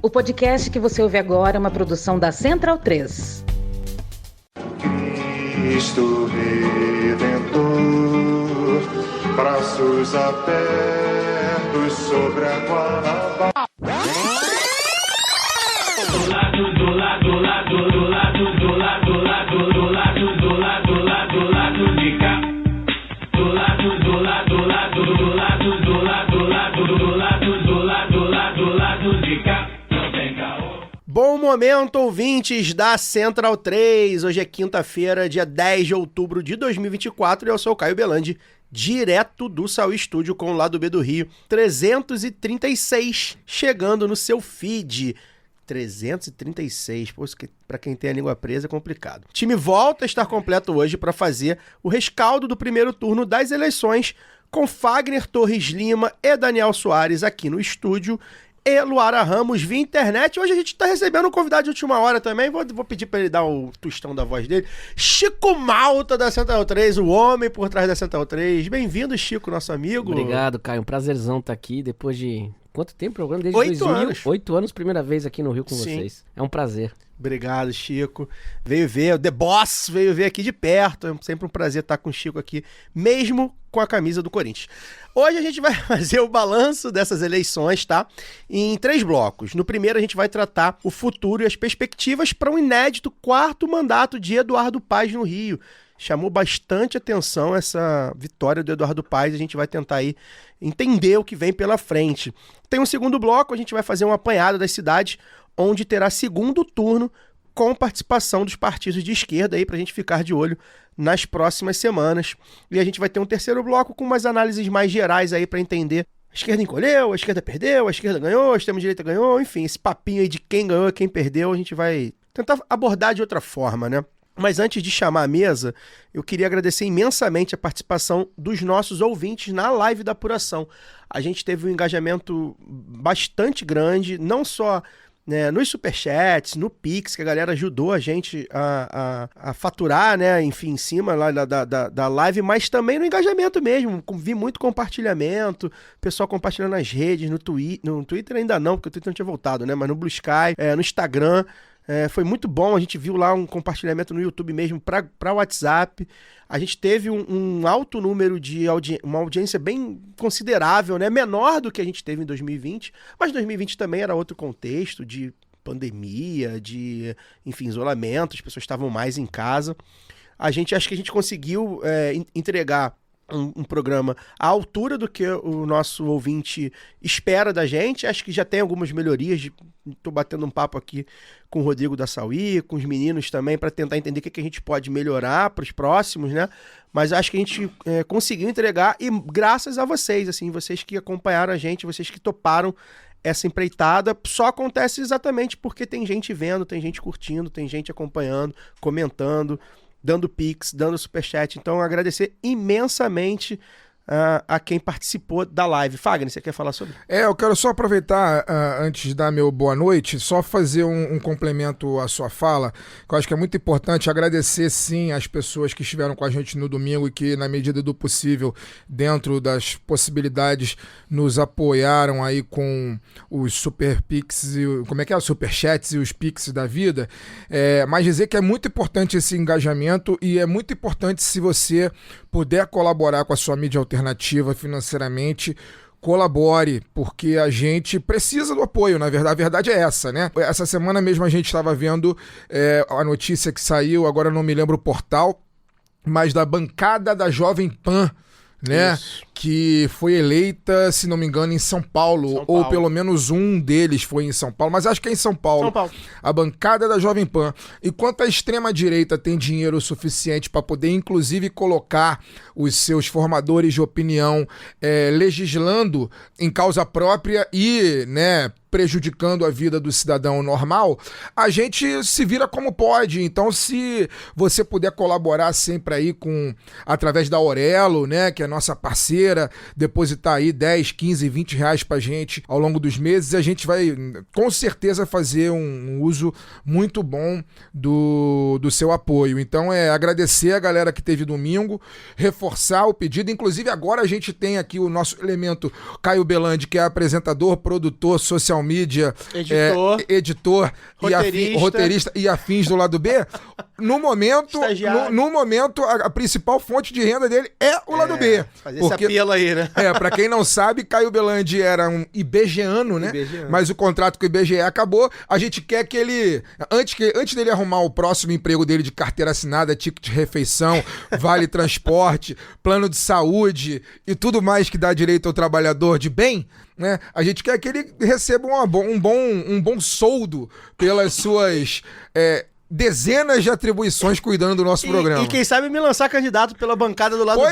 O podcast que você ouve agora é uma produção da Central 3. Cristo Redentor, braços abertos sobre a Guanabara. Bom momento, ouvintes da Central 3. Hoje é quinta-feira, dia 10 de outubro de 2024 e eu sou o Caio Belandi, direto do Saúl Estúdio com o Lado B do Rio. 336 chegando no seu feed. 336, pô, isso que pra quem tem a língua presa é complicado. O time volta a estar completo hoje para fazer o rescaldo do primeiro turno das eleições com Fagner Torres Lima e Daniel Soares aqui no estúdio e Luara Ramos via internet. Hoje a gente tá recebendo um convidado de última hora também, vou pedir para ele dar o tostão da voz dele. Chico Malta da Central 3, o homem por trás da Central 3. Bem-vindo, Chico, nosso amigo. Obrigado, Caio, um prazerzão estar aqui depois de... Quanto tempo o programa? Desde 8 2000? anos. 8 anos, primeira vez aqui no Rio com vocês. É um prazer. Obrigado, Chico. Veio ver, o The Boss veio ver aqui de perto. É sempre um prazer estar com o Chico aqui, mesmo com a camisa do Corinthians. Hoje a gente vai fazer o balanço dessas eleições, tá? Em 3 blocos. No primeiro a gente vai tratar o futuro e as perspectivas para um inédito 4º mandato de Eduardo Paes no Rio. Chamou bastante atenção essa vitória do Eduardo Paes, a gente vai tentar aí entender o que vem pela frente. Tem um segundo bloco, a gente vai fazer um apanhado das cidades onde terá segundo turno com participação dos partidos de esquerda aí pra gente ficar de olho nas próximas semanas. E a gente vai ter um terceiro bloco com umas análises mais gerais aí pra entender a esquerda encolheu, a esquerda perdeu, a esquerda ganhou, a extrema-direita ganhou, enfim, esse papinho aí de quem ganhou e quem perdeu, a gente vai tentar abordar de outra forma, né? Mas antes de chamar a mesa, eu queria agradecer imensamente a participação dos nossos ouvintes na live da apuração. A gente teve um engajamento bastante grande, não só nos superchats, no Pix, que a galera ajudou a gente a faturar, né, enfim, em cima lá da live, mas também no engajamento mesmo. Vi muito compartilhamento, pessoal compartilhando nas redes, no Twitter ainda não, porque o Twitter não tinha voltado, né, mas no Blue Sky, no Instagram. Foi muito bom, a gente viu lá um compartilhamento no YouTube mesmo para WhatsApp. A gente teve um alto número de uma audiência bem considerável, né? Menor do que a gente teve em 2020, mas 2020 também era outro contexto de pandemia, de, enfim, isolamento, as pessoas estavam mais em casa. Acho que a gente conseguiu entregar um programa à altura do que o nosso ouvinte espera da gente. Acho que já tem algumas melhorias. Estou batendo um papo aqui com o Rodrigo da Saúl, com os meninos também, para tentar entender o que a gente pode melhorar para os próximos, né? Mas acho que a gente conseguiu entregar, e graças a vocês, assim, vocês que acompanharam a gente, vocês que toparam essa empreitada. Só acontece exatamente porque tem gente vendo, tem gente curtindo, tem gente acompanhando, comentando, dando pix, dando superchat. Então, agradecer imensamente a quem participou da live. Fagner, você quer falar sobre? Eu quero só aproveitar, antes de dar meu boa noite, só fazer um complemento à sua fala, que eu acho que é muito importante. Agradecer, sim, as pessoas que estiveram com a gente no domingo e que, na medida do possível, dentro das possibilidades, nos apoiaram aí com os super pix, os superchats e os pix da vida. Mas dizer que é muito importante esse engajamento, e é muito importante, se você puder colaborar com a sua mídia alternativa financeiramente, colabore, porque a gente precisa do apoio, na verdade. A verdade é essa, né? Essa semana mesmo a gente estava vendo a notícia que saiu, agora eu não me lembro o portal, mas da bancada da Jovem Pan, né? Isso. Que foi eleita, se não me engano, em São Paulo, ou pelo menos um deles foi em São Paulo, mas acho que é em São Paulo. A bancada da Jovem Pan. Enquanto a extrema-direita tem dinheiro suficiente para poder, inclusive, colocar os seus formadores de opinião legislando em causa própria e, né, prejudicando a vida do cidadão normal, a gente se vira como pode. Então, se você puder colaborar sempre aí através da Aurelo, né, que é nossa parceira, depositar aí 10, 15, 20 reais pra gente ao longo dos meses, a gente vai com certeza fazer um uso muito bom do seu apoio. Então, agradecer a galera que teve domingo, reforçar o pedido. Inclusive, agora a gente tem aqui o nosso elemento Caio Belandi, que é apresentador, produtor social social media, Editor, roteirista e afins do lado B, no momento, a principal fonte de renda dele é o lado B. Fazer esse apelo aí, né? Pra quem não sabe, Caio Belandi era um IBGEano, né? Mas o contrato com o IBGE acabou. A gente quer que ele, antes dele arrumar o próximo emprego dele de carteira assinada, ticket de refeição, vale transporte, plano de saúde e tudo mais que dá direito ao trabalhador de bem, né? A gente quer que ele receba um bom soldo pelas suas dezenas de atribuições cuidando do nosso programa. E quem sabe me lançar candidato pela bancada do lado B.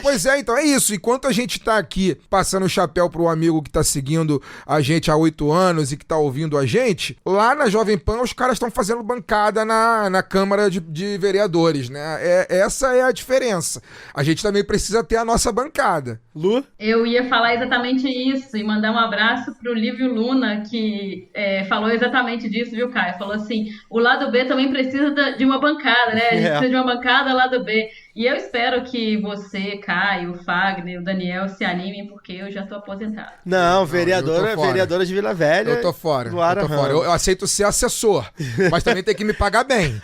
Pois é, então é isso. Enquanto a gente tá aqui passando o chapéu pro amigo que tá seguindo a gente há 8 anos e que tá ouvindo a gente, lá na Jovem Pan os caras estão fazendo bancada na Câmara de Vereadores, né? Essa é a diferença. A gente também precisa ter a nossa bancada. Lu? Eu ia falar exatamente isso e mandar um abraço pro Lívio Luna, que falou exatamente disso, viu, Caio? Falou assim, o lado B também precisa de uma bancada, né? A gente precisa de uma bancada lado B. E eu espero que você, Caio, o Fagner, o Daniel se animem, porque eu já tô aposentado. Não, vereadora de Vila Velha. Eu tô fora. Eu aceito ser assessor, mas também tem que me pagar bem.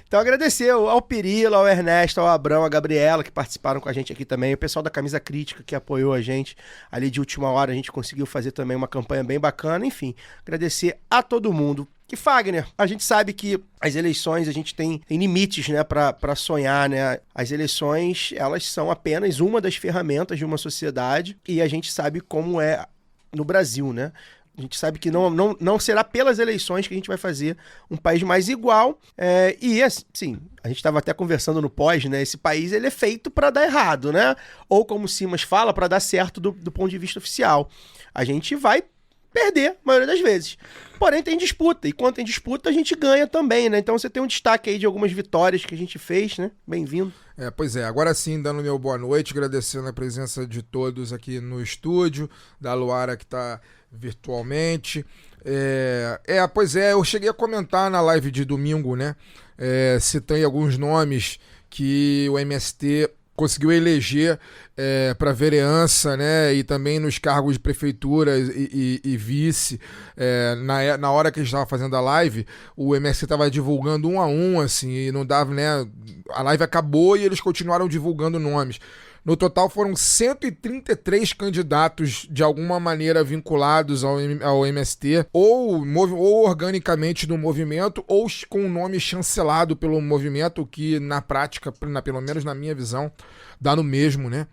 Então agradecer ao Pirilo, ao Ernesto, ao Abrão, a Gabriela, que participaram com a gente aqui também, o pessoal da Camisa Crítica que apoiou a gente ali de última hora, a gente conseguiu fazer também uma campanha bem bacana, enfim, agradecer a todo mundo. E Fagner, a gente sabe que as eleições, a gente tem limites, né, para sonhar, né? As eleições, elas são apenas uma das ferramentas de uma sociedade e a gente sabe como é no Brasil, né? A gente sabe que não será pelas eleições que a gente vai fazer um país mais igual. E, assim, a gente estava até conversando no pós, né? Esse país, ele é feito para dar errado, né? Ou, como o Simas fala, para dar certo do ponto de vista oficial. A gente vai perder, a maioria das vezes. Porém, tem disputa. E quando tem disputa, a gente ganha também, né? Então, você tem um destaque aí de algumas vitórias que a gente fez, né? Bem-vindo. Pois é. Agora sim, dando meu boa noite, agradecendo a presença de todos aqui no estúdio, da Luara que está virtualmente. Pois é, eu cheguei a comentar na live de domingo, né? Citei alguns nomes que o MST conseguiu eleger para vereança, né, e também nos cargos de prefeitura e vice. Na hora que a gente estava fazendo a live, o MST estava divulgando um a um, assim, e não dava, né, a live acabou e eles continuaram divulgando nomes. No total foram 133 candidatos de alguma maneira vinculados ao MST, ou organicamente no movimento, ou com o nome chancelado pelo movimento, que na prática, pelo menos na minha visão, dá no mesmo, né?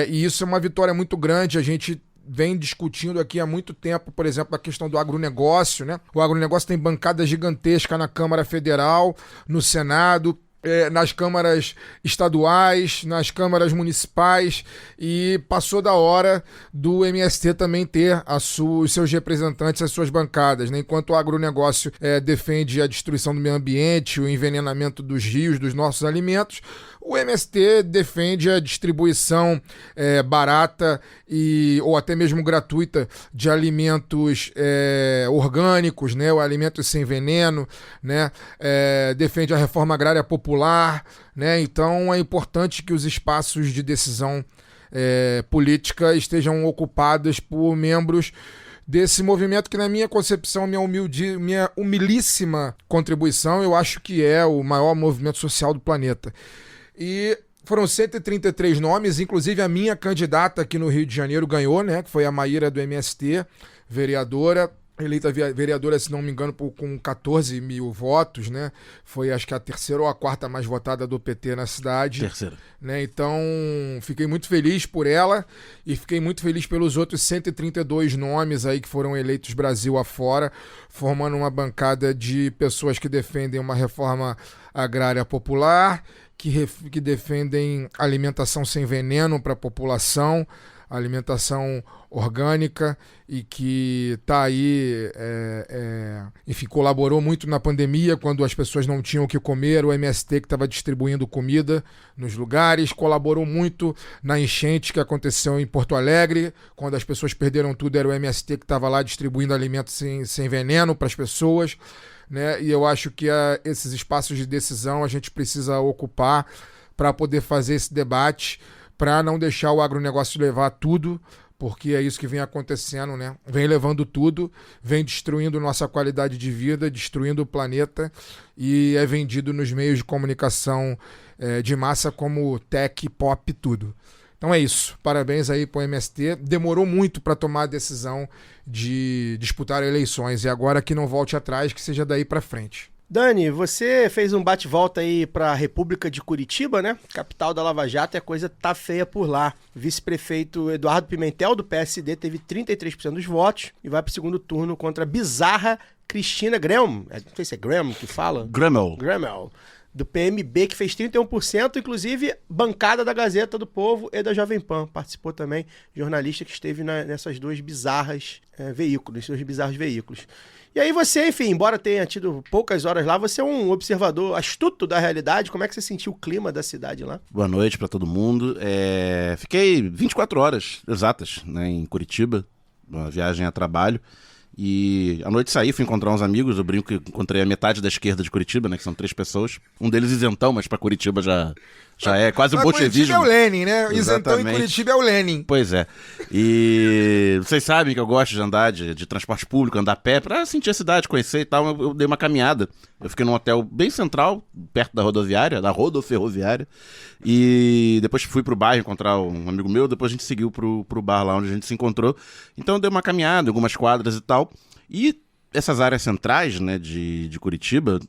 E isso é uma vitória muito grande. A gente vem discutindo aqui há muito tempo, por exemplo, a questão do agronegócio, né? O agronegócio tem bancada gigantesca na Câmara Federal, no Senado, nas câmaras estaduais, nas câmaras municipais, e passou da hora do MST também ter os seus representantes, as suas bancadas, né? Enquanto o agronegócio defende a destruição do meio ambiente, o envenenamento dos rios, dos nossos alimentos, o MST defende a distribuição barata ou até mesmo gratuita de alimentos orgânicos, né? O alimento sem veneno, né? Defende a reforma agrária popular, né? Então é importante que os espaços de decisão política estejam ocupados por membros desse movimento que, na minha concepção, minha humilíssima contribuição, eu acho que é o maior movimento social do planeta. E foram 133 nomes, inclusive a minha candidata aqui no Rio de Janeiro ganhou, né? Que foi a Maíra do MST, vereadora, eleita vereadora, se não me engano, com 14 mil votos, né? Foi, acho que, a terceira ou a quarta mais votada do PT na cidade. Terceira. Né? Então, fiquei muito feliz por ela e fiquei muito feliz pelos outros 132 nomes aí que foram eleitos Brasil afora, formando uma bancada de pessoas que defendem uma reforma agrária popular, que defendem alimentação sem veneno para a população, alimentação orgânica, e que está aí, enfim, colaborou muito na pandemia, quando as pessoas não tinham o que comer, o MST que estava distribuindo comida nos lugares, colaborou muito na enchente que aconteceu em Porto Alegre, quando as pessoas perderam tudo, era o MST que estava lá distribuindo alimentos sem veneno para as pessoas, né? E eu acho que esses espaços de decisão a gente precisa ocupar para poder fazer esse debate, para não deixar o agronegócio levar tudo, porque é isso que vem acontecendo, né? Vem levando tudo, vem destruindo nossa qualidade de vida, destruindo o planeta e é vendido nos meios de comunicação de massa como tech, pop, tudo. Então é isso. Parabéns aí pro MST. Demorou muito para tomar a decisão de disputar eleições e agora que não volte atrás, que seja daí para frente. Dani, você fez um bate-volta aí pra República de Curitiba, né? Capital da Lava Jato, e a coisa tá feia por lá. O vice-prefeito Eduardo Pimentel, do PSD, teve 33% dos votos e vai pro segundo turno contra a bizarra Cristina Graham. Não sei se é Graham que fala. Gramel. Do PMB, que fez 31%, inclusive bancada da Gazeta do Povo e da Jovem Pan. Participou também, jornalista que esteve nessas duas bizarras veículos, nesses dois bizarros veículos. E aí você, enfim, embora tenha tido poucas horas lá, você é um observador astuto da realidade. Como é que você sentiu o clima da cidade lá? Boa noite para todo mundo. Fiquei 24 horas exatas, né, em Curitiba, uma viagem a trabalho. E à noite saí, fui encontrar uns amigos. Eu brinco que encontrei a metade da esquerda de Curitiba, né? Que são 3 pessoas. Um deles isentão, mas pra Curitiba já é quase um bolchevismo. Curitiba é o Lenin, né? Isentão em Curitiba é o Lenin. Pois é. E vocês sabem que eu gosto de andar de transporte público, andar a pé, pra sentir a cidade, conhecer e tal. Eu dei uma caminhada. Eu fiquei num hotel bem central, perto da rodoviária, da rodoferroviária. E depois fui pro bairro encontrar um amigo meu. Depois a gente seguiu pro bar lá onde a gente se encontrou. Então eu dei uma caminhada, algumas quadras e tal. E essas áreas centrais, né, de Curitiba,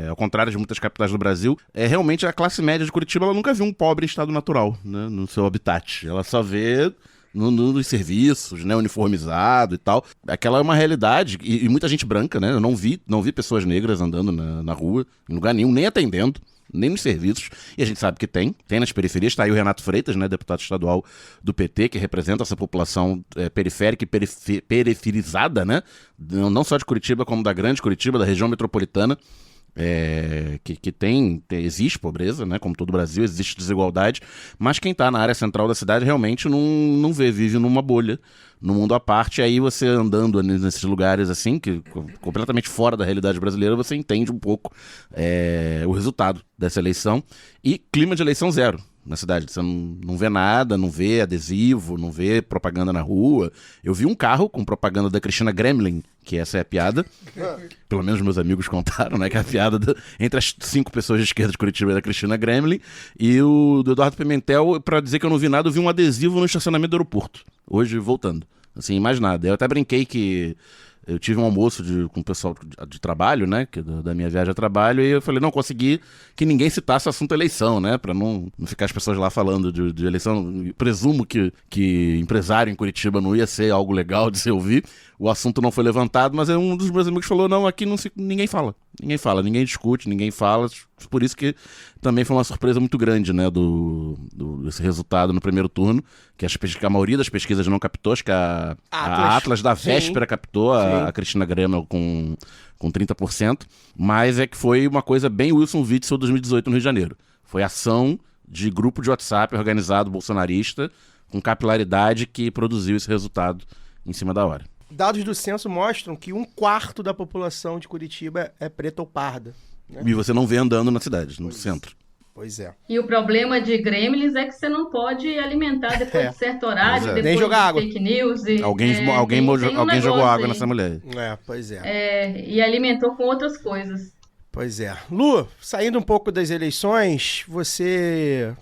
ao contrário de muitas capitais do Brasil, realmente a classe média de Curitiba ela nunca viu um pobre em estado natural, né, no seu habitat. Ela só vê nos serviços, né, uniformizado e tal. Aquela é uma realidade, e muita gente branca, né? Eu não vi pessoas negras andando na rua, em lugar nenhum, nem atendendo, nem nos serviços, e a gente sabe que tem nas periferias. Está aí o Renato Freitas, né, deputado estadual do PT, que representa essa população periférica e periferizada, né, não só de Curitiba, como da grande Curitiba, da região metropolitana, que existe pobreza, né, como todo o Brasil, existe desigualdade, mas quem está na área central da cidade realmente não vive numa bolha, num mundo à parte. Aí você andando nesses lugares assim, que completamente fora da realidade brasileira, você entende um pouco o resultado dessa eleição. E clima de eleição zero na cidade. Você não vê nada, não vê adesivo, não vê propaganda na rua. Eu vi um carro com propaganda da Cristina Gremlin, que essa é a piada. Pelo menos meus amigos contaram, né? Que é a piada entre as 5 pessoas de esquerda de Curitiba é da Cristina Gremlin. E o do Eduardo Pimentel, pra dizer que eu não vi nada, eu vi um adesivo no estacionamento do aeroporto. Hoje, voltando. Assim, mais nada. Eu até brinquei que eu tive um almoço com o pessoal de trabalho, né, da minha viagem a trabalho, e eu falei, não consegui que ninguém citasse o assunto eleição, né, pra não ficar as pessoas lá falando de eleição. Presumo que empresário em Curitiba não ia ser algo legal de se ouvir. O assunto não foi levantado, mas um dos meus amigos falou, não, aqui ninguém fala, ninguém discute, ninguém fala. Por isso que também foi uma surpresa muito grande, né, desse resultado no primeiro turno, que a maioria das pesquisas não captou. Acho que a Atlas da véspera captou a Cristina Graham com 30%, mas é que foi uma coisa bem Wilson Witzel 2018 no Rio de Janeiro. Foi ação de grupo de WhatsApp organizado bolsonarista, com capilaridade, que produziu esse resultado em cima da hora. Dados do censo mostram que 1/4 da população de Curitiba é preta ou parda, né? E você não vê andando na cidade, no centro. Pois é. E o problema de gremlins é que você não pode alimentar depois de certo horário, depois nem jogar água. fake news. Alguém jogou água nessa mulher. Pois é. E alimentou com outras coisas. Pois é. Lu, saindo um pouco das eleições, você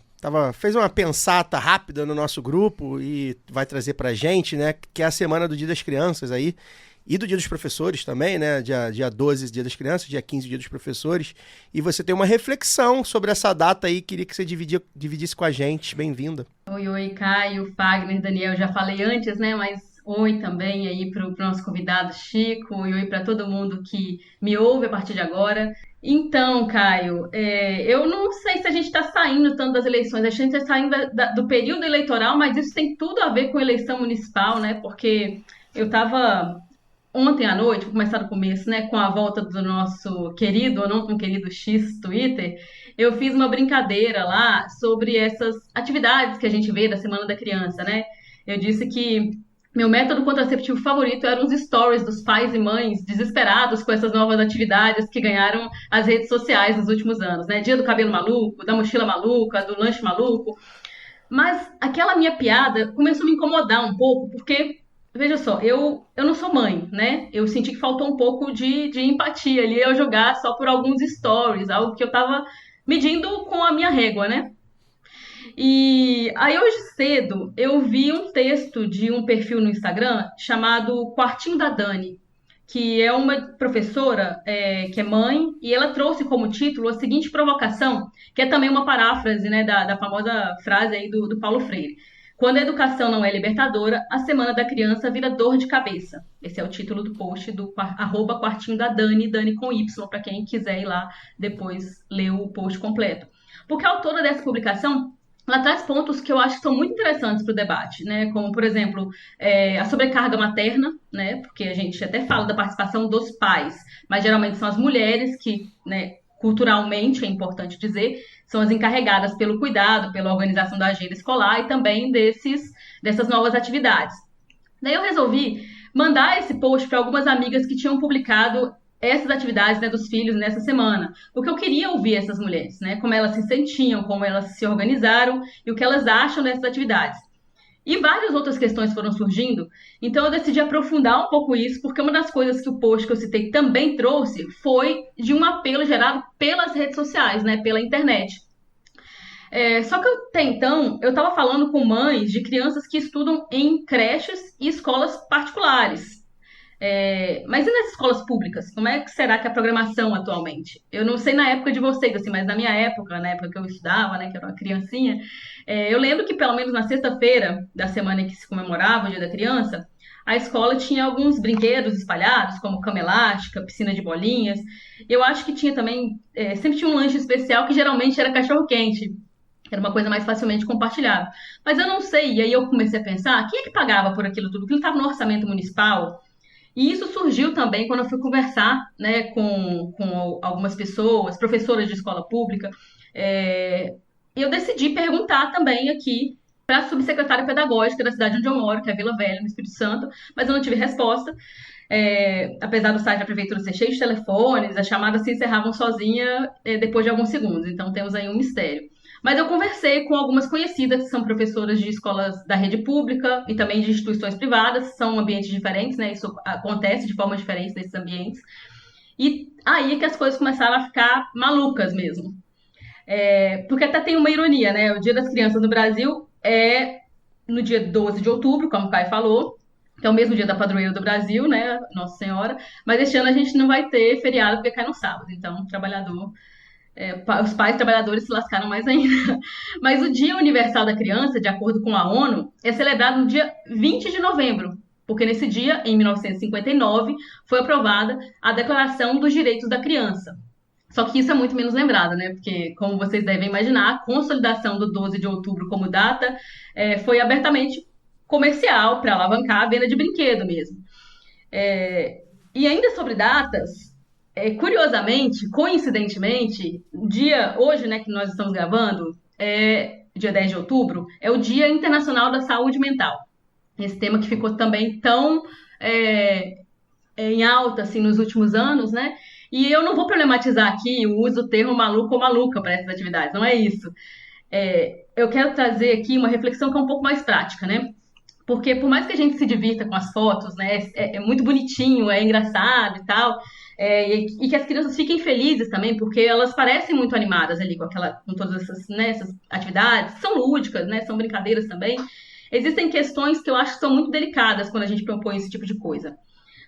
fez uma pensata rápida no nosso grupo e vai trazer pra gente, né, que é a semana do Dia das Crianças aí, e do Dia dos Professores também, né, dia 12, Dia das Crianças, dia 15, Dia dos Professores, e você tem uma reflexão sobre essa data aí, queria que você dividisse com a gente. Bem-vinda. Oi, Caio, Fagner, Daniel, já falei antes, né, mas oi também aí pro nosso convidado Chico, e oi para todo mundo que me ouve a partir de agora. Então, Caio, eu não sei se a gente está saindo tanto das eleições, a gente está saindo do período eleitoral, mas isso tem tudo a ver com eleição municipal, né? Porque eu estava ontem à noite, vou começar do começo, né? Com a volta do nosso querido, ou não tão querido X Twitter, eu fiz uma brincadeira lá sobre essas atividades que a gente vê da Semana da Criança, né? Eu disse que meu método contraceptivo favorito eram os stories dos pais e mães desesperados com essas novas atividades que ganharam as redes sociais nos últimos anos, né? Dia do cabelo maluco, da mochila maluca, do lanche maluco. Mas aquela minha piada começou a me incomodar um pouco, porque, veja só, eu não sou mãe, né? Eu senti que faltou um pouco de empatia ali, eu jogar só por alguns stories, algo que eu tava medindo com a minha régua, né? E aí hoje cedo eu vi um texto de um perfil no Instagram chamado Quartinho da Dani, que é uma professora que é mãe, e ela trouxe como título a seguinte provocação, que é também uma paráfrase, né, da famosa frase aí do Paulo Freire. Quando a educação não é libertadora, a semana da criança vira dor de cabeça. Esse é o título do post do @quartinho da Dani, Dani com Y, para quem quiser ir lá depois ler o post completo. Porque a autora dessa publicação, ela traz pontos que eu acho que são muito interessantes para o debate, né? Como, por exemplo, a sobrecarga materna, né? Porque a gente até fala da participação dos pais, mas geralmente são as mulheres que, né, culturalmente, é importante dizer, são as encarregadas pelo cuidado, pela organização da agenda escolar e também dessas novas atividades. Daí eu resolvi mandar esse post para algumas amigas que tinham publicado essas atividades, né, dos filhos nessa semana, porque eu queria ouvir essas mulheres, né, como elas se sentiam, como elas se organizaram e o que elas acham dessas atividades. E várias outras questões foram surgindo, então eu decidi aprofundar um pouco isso, porque uma das coisas que o post que eu citei também trouxe foi de um apelo gerado pelas redes sociais, né, pela internet. Só que até então eu estava falando com mães de crianças que estudam em creches e escolas particulares. Mas e nas escolas públicas? Como é que será que é a programação atualmente? Eu não sei na época de vocês, assim, mas na minha época, na época que eu estudava, né, que eu era uma criancinha, eu lembro que pelo menos na sexta-feira da semana em que se comemorava o Dia da Criança, a escola tinha alguns brinquedos espalhados, como cama elástica, piscina de bolinhas. Eu acho que tinha também, sempre tinha um lanche especial que geralmente era cachorro-quente. Era uma coisa mais facilmente compartilhada. Mas eu não sei, e aí eu comecei a pensar, quem é que pagava por aquilo tudo? Aquilo estava no orçamento municipal? E isso surgiu também quando eu fui conversar, né, com algumas pessoas, professoras de escola pública. E eu decidi perguntar também aqui para a subsecretária pedagógica da cidade onde eu moro, que é Vila Velha, no Espírito Santo, mas eu não tive resposta. Apesar do site da prefeitura ser cheio de telefones, as chamadas se encerravam sozinha depois de alguns segundos. Então temos aí um mistério. Mas eu conversei com algumas conhecidas que são professoras de escolas da rede pública e também de instituições privadas, são ambientes diferentes, né? Isso acontece de forma diferente nesses ambientes. E aí que as coisas começaram a ficar malucas mesmo. Porque até tem uma ironia, né? O Dia das Crianças no Brasil é no dia 12 de outubro, como o Caio falou, que é o mesmo dia da padroeira do Brasil, né? Nossa Senhora. Mas este ano a gente não vai ter feriado porque cai no sábado. Então, o trabalhador... os pais trabalhadores se lascaram mais ainda. Mas o Dia Universal da Criança, de acordo com a ONU, é celebrado no dia 20 de novembro, porque nesse dia, em 1959, foi aprovada a Declaração dos Direitos da Criança. Só que isso é muito menos lembrado, né? Porque, como vocês devem imaginar, a consolidação do 12 de outubro como data foi abertamente comercial, para alavancar a venda de brinquedo mesmo. E ainda sobre datas... curiosamente, coincidentemente, hoje, né, que nós estamos gravando, dia 10 de outubro, é o Dia Internacional da Saúde Mental. Esse tema que ficou também tão em alta, assim, nos últimos anos, né? E eu não vou problematizar aqui o uso do termo maluco ou maluca para essas atividades, não é isso. Eu quero trazer aqui uma reflexão que é um pouco mais prática, né? Porque por mais que a gente se divirta com as fotos, né, é muito bonitinho, é engraçado e tal, e que as crianças fiquem felizes também, porque elas parecem muito animadas ali com todas essas, né, essas atividades, são lúdicas, né, são brincadeiras também. Existem questões que eu acho que são muito delicadas quando a gente propõe esse tipo de coisa.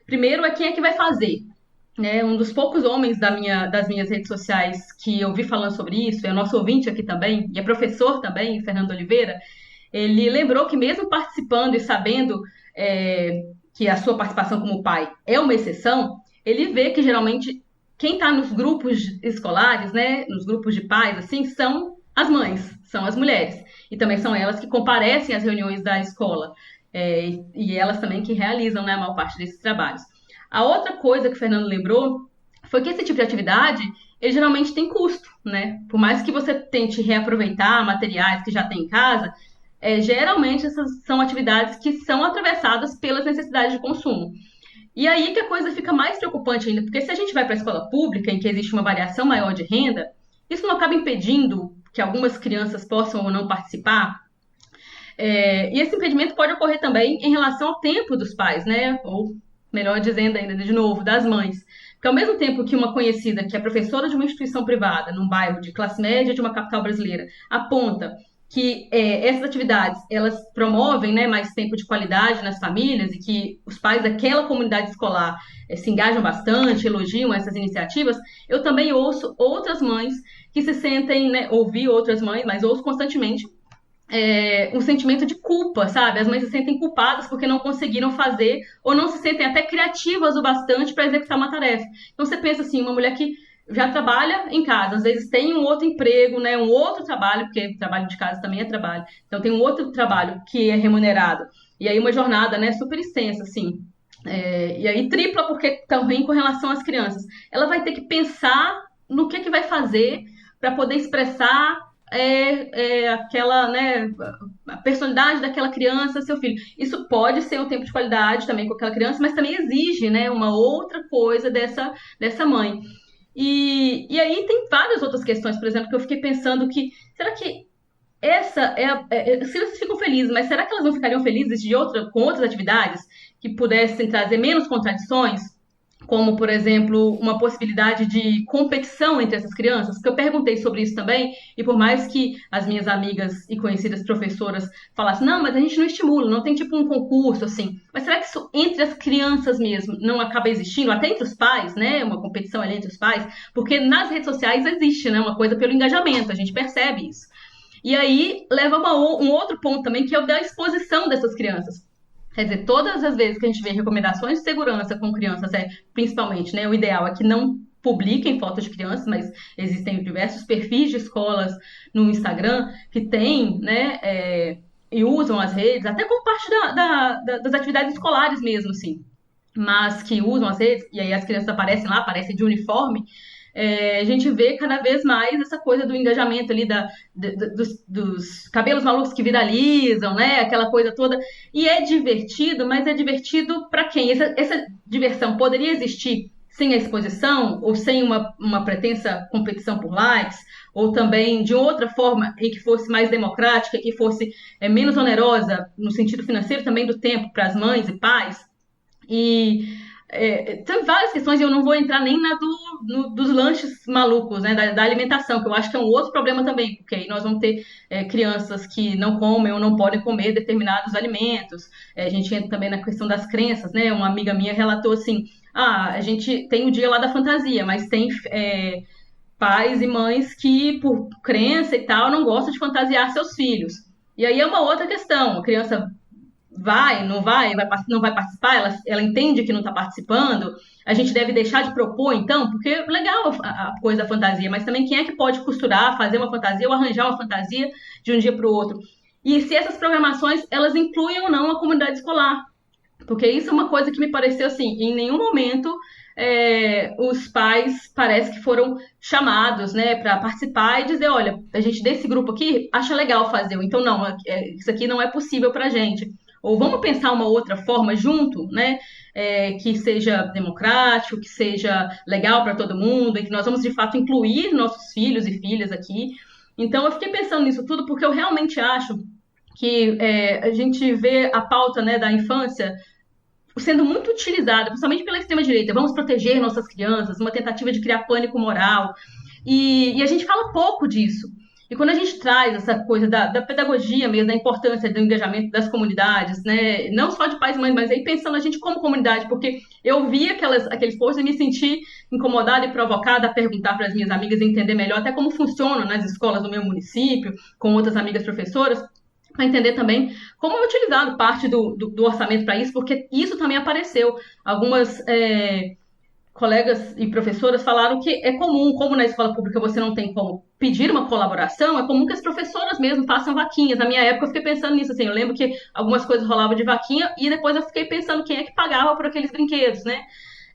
Primeiro quem é que vai fazer. Um dos poucos homens das minhas redes sociais que eu vi falando sobre isso, é o nosso ouvinte aqui também, e é professor também, Fernando Oliveira. Ele lembrou que mesmo participando e sabendo que a sua participação como pai é uma exceção, ele vê que geralmente quem está nos grupos escolares, né, nos grupos de pais, assim, são as mães, são as mulheres. E também são elas que comparecem às reuniões da escola. E elas também que realizam, né, a maior parte desses trabalhos. A outra coisa que o Fernando lembrou foi que esse tipo de atividade, ele geralmente tem custo, né? Por mais que você tente reaproveitar materiais que já tem em casa, geralmente essas são atividades que são atravessadas pelas necessidades de consumo. E aí que a coisa fica mais preocupante ainda, porque se a gente vai para a escola pública, em que existe uma variação maior de renda, isso não acaba impedindo que algumas crianças possam ou não participar. E esse impedimento pode ocorrer também em relação ao tempo dos pais, né? Ou, melhor dizendo ainda, de novo, das mães. Porque ao mesmo tempo que uma conhecida que é professora de uma instituição privada, num bairro de classe média de uma capital brasileira, aponta que essas atividades, elas promovem, né, mais tempo de qualidade nas famílias e que os pais daquela comunidade escolar se engajam bastante, elogiam essas iniciativas, eu também ouço outras mães que se sentem, né, ouvi outras mães, mas ouço constantemente, um sentimento de culpa, sabe? As mães se sentem culpadas porque não conseguiram fazer ou não se sentem até criativas o bastante para executar uma tarefa. Então você pensa assim, uma mulher que já trabalha em casa, às vezes tem um outro emprego, né, um outro trabalho, porque trabalho de casa também é trabalho, então tem um outro trabalho que é remunerado, e aí uma jornada, né, super extensa, assim, e aí tripla, porque também com relação às crianças, ela vai ter que pensar no que vai fazer para poder expressar aquela, né, a personalidade daquela criança, seu filho. Isso pode ser um tempo de qualidade também com aquela criança, mas também exige, né, uma outra coisa dessa mãe. E aí tem várias outras questões, por exemplo, que eu fiquei pensando que, será que essa se elas ficam felizes, mas será que elas não ficariam felizes com outras atividades que pudessem trazer menos contradições? Como, por exemplo, uma possibilidade de competição entre essas crianças, que eu perguntei sobre isso também, e por mais que as minhas amigas e conhecidas professoras falassem, não, mas a gente não estimula, não tem tipo um concurso, assim. Mas será que isso entre as crianças mesmo não acaba existindo, até entre os pais, né, uma competição ali entre os pais? Porque nas redes sociais existe, né, uma coisa pelo engajamento, a gente percebe isso. E aí leva um outro ponto também, que é o da exposição dessas crianças. Quer dizer, todas as vezes que a gente vê recomendações de segurança com crianças, principalmente, né, o ideal é que não publiquem fotos de crianças, mas existem diversos perfis de escolas no Instagram que têm, né, e usam as redes, até como parte das atividades escolares mesmo, assim, mas que usam as redes, e aí as crianças aparecem lá, aparecem de uniforme. A gente vê cada vez mais essa coisa do engajamento ali dos cabelos malucos que viralizam, né? Aquela coisa toda. E é divertido, mas é divertido para quem? Essa diversão poderia existir sem a exposição ou sem uma pretensa competição por likes, ou também de outra forma em que fosse mais democrática, que fosse menos onerosa no sentido financeiro também do tempo para as mães e pais. Tem várias questões, e eu não vou entrar nem na dos lanches malucos, né, da alimentação, que eu acho que é um outro problema também, porque aí nós vamos ter crianças que não comem ou não podem comer determinados alimentos. A gente entra também na questão das crenças, né? Uma amiga minha relatou assim, a gente tem o dia lá da fantasia, mas tem pais e mães que, por crença e tal, não gostam de fantasiar seus filhos. E aí é uma outra questão, a criança não vai participar, ela entende que não está participando, a gente deve deixar de propor, então, porque legal a coisa da fantasia, mas também quem é que pode costurar, fazer uma fantasia ou arranjar uma fantasia de um dia para o outro? E se essas programações, elas incluem ou não a comunidade escolar? Porque isso é uma coisa que me pareceu assim, em nenhum momento os pais parece que foram chamados, né, para participar e dizer, olha, a gente desse grupo aqui acha legal fazer, ou então não, isso aqui não é possível para a gente. Ou vamos pensar uma outra forma junto, né, que seja democrático, que seja legal para todo mundo, e que nós vamos, de fato, incluir nossos filhos e filhas aqui. Então, eu fiquei pensando nisso tudo porque eu realmente acho que a gente vê a pauta, né, da infância sendo muito utilizada, principalmente pela extrema-direita. Vamos proteger nossas crianças, uma tentativa de criar pânico moral. E a gente fala pouco disso. E quando a gente traz essa coisa da pedagogia mesmo, da importância do engajamento das comunidades, né? Não só de pais e mães, mas aí pensando a gente como comunidade, porque eu vi aqueles posts e me senti incomodada e provocada a perguntar para as minhas amigas e entender melhor até como funciona nas escolas do meu município, com outras amigas professoras, para entender também como é utilizado parte do orçamento para isso, porque isso também apareceu. Algumas colegas e professoras falaram que é comum, como na escola pública você não tem como pedir uma colaboração, é comum que as professoras mesmo façam vaquinhas. Na minha época eu fiquei pensando nisso, assim, eu lembro que algumas coisas rolavam de vaquinha e depois eu fiquei pensando quem é que pagava por aqueles brinquedos, né?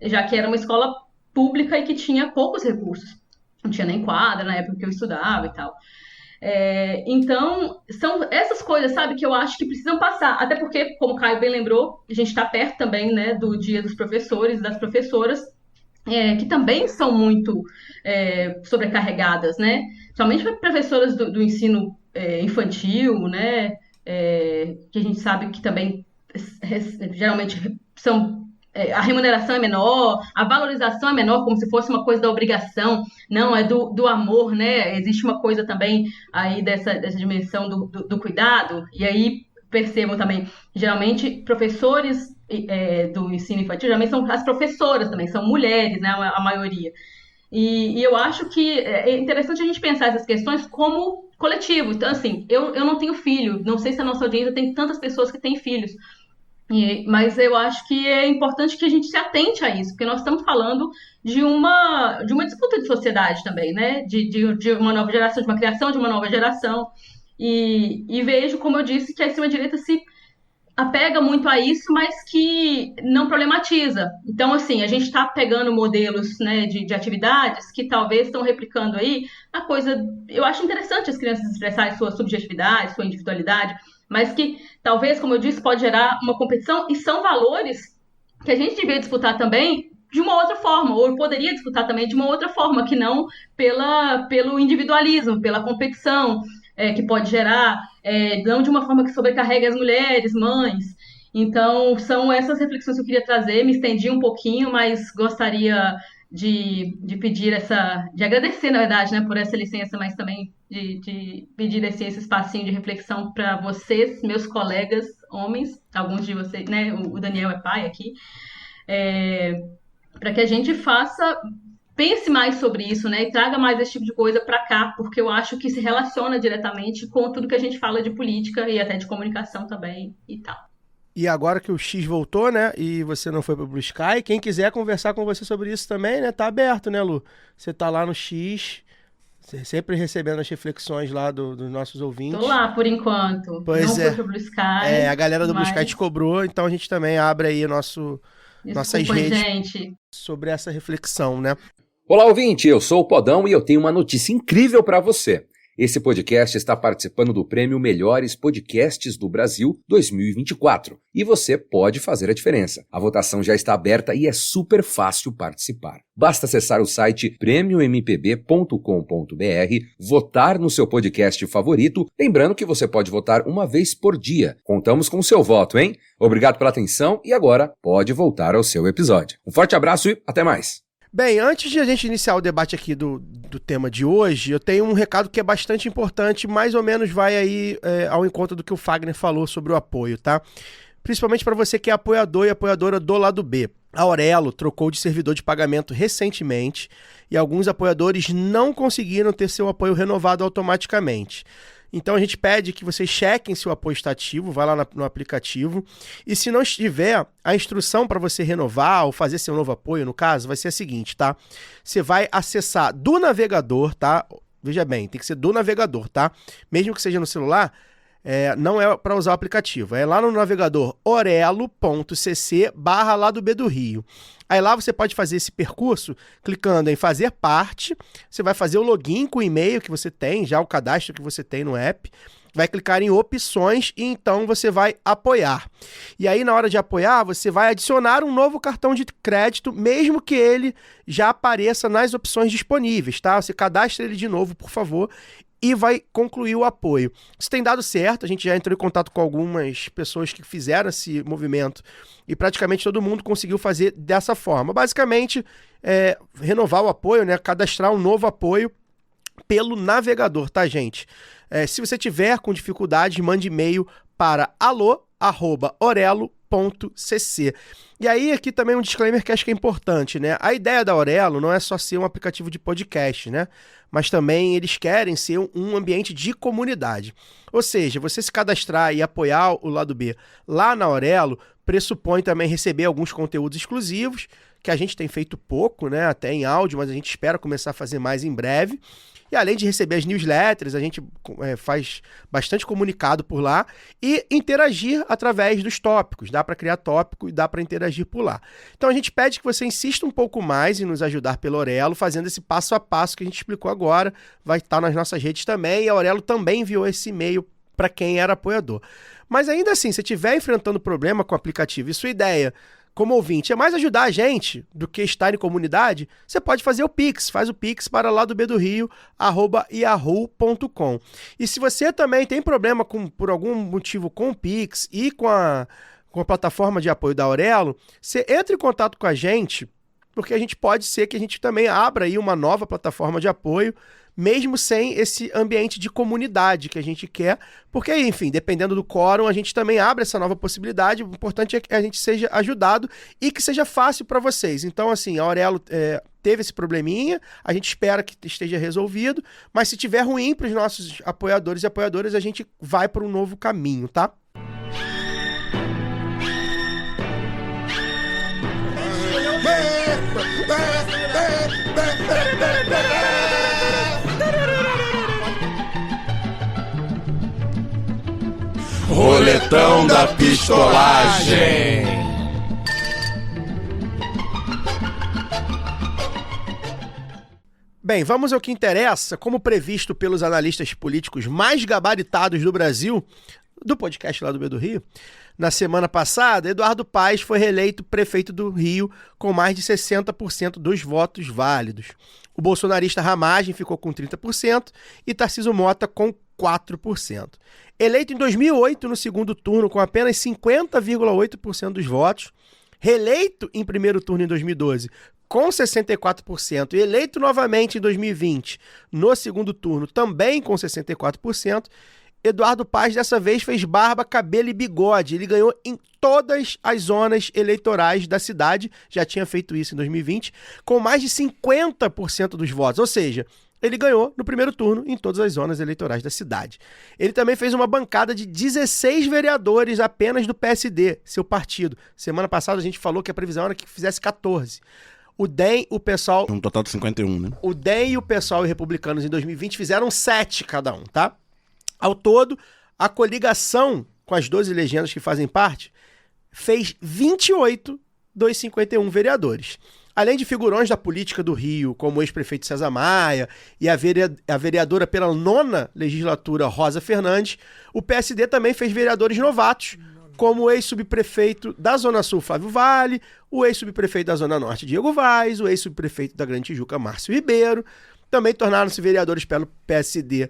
Já que era uma escola pública e que tinha poucos recursos. Não tinha nem quadra na época que eu estudava e tal. Então, são essas coisas, sabe, que eu acho que precisam passar. Até porque, como o Caio bem lembrou, a gente está perto também, né, do Dia dos Professores e das Professoras, que também são muito sobrecarregadas, né? Principalmente para professoras do ensino infantil, né? que a gente sabe que também geralmente a remuneração é menor, a valorização é menor, como se fosse uma coisa da obrigação, não, é do amor, né? Existe uma coisa também aí dessa dimensão do cuidado, e aí percebam também, geralmente, professores do ensino infantil, geralmente são as professoras também, são mulheres, né, a maioria. E eu acho que é interessante a gente pensar essas questões como coletivo. Então, assim, eu não tenho filho, não sei se a nossa audiência tem tantas pessoas que têm filhos, mas eu acho que é importante que a gente se atente a isso, porque nós estamos falando de uma disputa de sociedade também, né? De uma nova geração, de uma criação de uma nova geração. E vejo, como eu disse, que a extrema-direita se apega muito a isso, mas que não problematiza. Então, assim, a gente está pegando modelos, né, de atividades que talvez estão replicando aí a coisa... Eu acho interessante as crianças expressarem sua subjetividade, sua individualidade, mas que talvez, como eu disse, pode gerar uma competição, e são valores que a gente devia disputar também de uma outra forma, ou poderia disputar também de uma outra forma, que não pelo individualismo, pela competição, que pode gerar, não de uma forma que sobrecarregue as mulheres, mães. Então, são essas reflexões que eu queria trazer, me estendi um pouquinho, mas gostaria de pedir de agradecer, na verdade, né, por essa licença, mas também de pedir esse espacinho de reflexão para vocês, meus colegas homens, alguns de vocês, né, o Daniel é pai aqui, para que a gente pense mais sobre isso, né, e traga mais esse tipo de coisa para cá, porque eu acho que se relaciona diretamente com tudo que a gente fala de política e até de comunicação também e tal. E agora que o X voltou, né, e você não foi pro Blue Sky, quem quiser conversar com você sobre isso também, né, tá aberto, né, Lu? Você tá lá no X, sempre recebendo as reflexões lá dos nossos ouvintes. Tô lá, por enquanto. Pois não fui pro Blue Sky. A galera do Blue Sky te cobrou, então a gente também abre aí nossas redes, gente, sobre essa reflexão, né? Olá, ouvinte, eu sou o Podão e eu tenho uma notícia incrível para você. Esse podcast está participando do prêmio Melhores Podcasts do Brasil 2024 e você pode fazer a diferença. A votação já está aberta e é super fácil participar. Basta acessar o site premiompb.com.br, votar no seu podcast favorito, lembrando que você pode votar uma vez por dia. Contamos com o seu voto, hein? Obrigado pela atenção e agora pode voltar ao seu episódio. Um forte abraço e até mais! Bem, antes de a gente iniciar o debate aqui do tema de hoje, eu tenho um recado que é bastante importante, mais ou menos vai aí ao encontro do que o Fagner falou sobre o apoio, tá? Principalmente para você que é apoiador e apoiadora do lado B. A Aurelo trocou de servidor de pagamento recentemente e alguns apoiadores não conseguiram ter seu apoio renovado automaticamente. Então a gente pede que vocês chequem se o apoio está ativo, vai lá no aplicativo, e se não estiver, a instrução para você renovar ou fazer seu novo apoio, no caso, vai ser a seguinte, tá? Você vai acessar do navegador, tá? Veja bem, tem que ser do navegador, tá? Mesmo que seja no celular, não é para usar o aplicativo, é lá no navegador orelo.cc/lado B do Rio. Aí lá você pode fazer esse percurso clicando em fazer parte, você vai fazer o login com o e-mail que você tem, já o cadastro que você tem no app, vai clicar em opções e então você vai apoiar. E aí na hora de apoiar, você vai adicionar um novo cartão de crédito, mesmo que ele já apareça nas opções disponíveis, tá? Você cadastra ele de novo, por favor, e vai concluir o apoio. Isso tem dado certo, a gente já entrou em contato com algumas pessoas que fizeram esse movimento e praticamente todo mundo conseguiu fazer dessa forma. Basicamente, renovar o apoio, né? Cadastrar um novo apoio pelo navegador, tá, gente? Se você tiver com dificuldade, mande e-mail para alô@orelo.cc. E aí, aqui também um disclaimer que acho que é importante, né? A ideia da Aurelo não é só ser um aplicativo de podcast, né? Mas também eles querem ser um ambiente de comunidade. Ou seja, você se cadastrar e apoiar o lado B lá na Aurelo pressupõe também receber alguns conteúdos exclusivos, que a gente tem feito pouco, né? Até em áudio, mas a gente espera começar a fazer mais em breve. E além de receber as newsletters, a gente faz bastante comunicado por lá e interagir através dos tópicos. Dá para criar tópico e dá para interagir por lá. Então a gente pede que você insista um pouco mais em nos ajudar pelo Aurelo, fazendo esse passo a passo que a gente explicou agora. Vai estar nas nossas redes também e a Aurelo também enviou esse e-mail para quem era apoiador. Mas ainda assim, se estiver enfrentando problema com o aplicativo e sua ideia como ouvinte, é mais ajudar a gente do que estar em comunidade, você pode fazer o Pix. Faz o Pix para ladobedorio@yahoo.com. E se você também tem problema por algum motivo com o Pix e com a plataforma de apoio da Aurelo, você entra em contato com a gente, porque a gente pode ser que a gente também abra aí uma nova plataforma de apoio, mesmo sem esse ambiente de comunidade que a gente quer, porque, enfim, dependendo do quórum, a gente também abre essa nova possibilidade. O importante é que a gente seja ajudado e que seja fácil para vocês. Então, assim, a Aurelo teve esse probleminha, a gente espera que esteja resolvido, mas se tiver ruim para os nossos apoiadores e apoiadoras, a gente vai para um novo caminho, tá? Roletão da pistolagem. Bem, vamos ao que interessa. Como previsto pelos analistas políticos mais gabaritados do Brasil, do podcast lá do B do Rio, na semana passada, Eduardo Paes foi reeleito prefeito do Rio com mais de 60% dos votos válidos. O bolsonarista Ramagem ficou com 30% e Tarcísio Mota com 4%. Eleito em 2008, no segundo turno, com apenas 50,8% dos votos, reeleito em primeiro turno em 2012, com 64%, e eleito novamente em 2020, no segundo turno, também com 64%, Eduardo Paes dessa vez fez barba, cabelo e bigode. Ele ganhou em todas as zonas eleitorais da cidade, já tinha feito isso em 2020, com mais de 50% dos votos, ou seja, ele ganhou no primeiro turno em todas as zonas eleitorais da cidade. Ele também fez uma bancada de 16 vereadores apenas do PSD, seu partido. Semana passada a gente falou que a previsão era que fizesse 14. O DEM, o PSOL... Um total de 51, né? O DEM e o PSOL e Republicanos em 2020 fizeram 7 cada um, tá? Ao todo, a coligação, com as 12 legendas que fazem parte, fez 28 dos 51 vereadores. Além de figurões da política do Rio, como o ex-prefeito César Maia e a vereadora pela 9ª legislatura, Rosa Fernandes, o PSD também fez vereadores novatos, como o ex-subprefeito da Zona Sul, Flávio Vale, o ex-subprefeito da Zona Norte, Diego Vaz, o ex-subprefeito da Grande Tijuca, Márcio Ribeiro. Também tornaram-se vereadores pelo PSD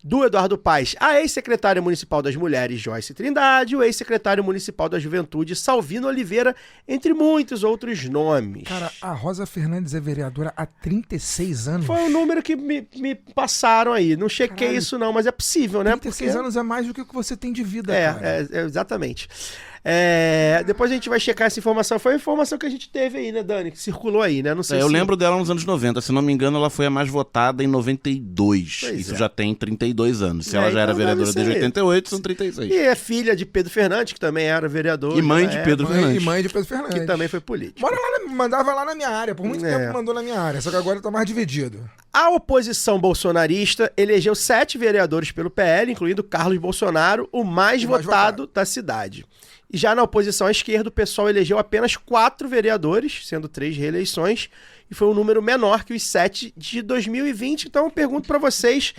do Eduardo Paes, a ex-secretária municipal das Mulheres, Joyce Trindade, o ex-secretário municipal da Juventude, Salvino Oliveira, entre muitos outros nomes. Cara, a Rosa Fernandes é vereadora há 36 anos. Foi um número que me passaram aí. Não chequei isso não, mas é possível, né? 36 anos é mais do que o que você tem de vida, cara. Exatamente. Depois a gente vai checar essa informação. Foi a informação que a gente teve aí, né, Dani? Que circulou aí, né? Não sei eu lembro dela nos anos 90. Se não me engano, ela foi a mais votada em 92. Isso já tem 32 anos. Se ela já era vereadora desde 88, são 36. E é filha de Pedro Fernandes, que também era vereador. E mãe de Pedro Fernandes. E mãe de Pedro Fernandes. Que também foi político. Mandava lá na minha área. Por muito tempo mandou na minha área. Só que agora tá mais dividido. A oposição bolsonarista elegeu 7 vereadores pelo PL, incluindo Carlos Bolsonaro, o mais votado da cidade. E já na oposição à esquerda, o PSOL elegeu apenas 4 vereadores, sendo 3 reeleições, e foi um número menor que os 7 de 2020. Então eu pergunto para vocês,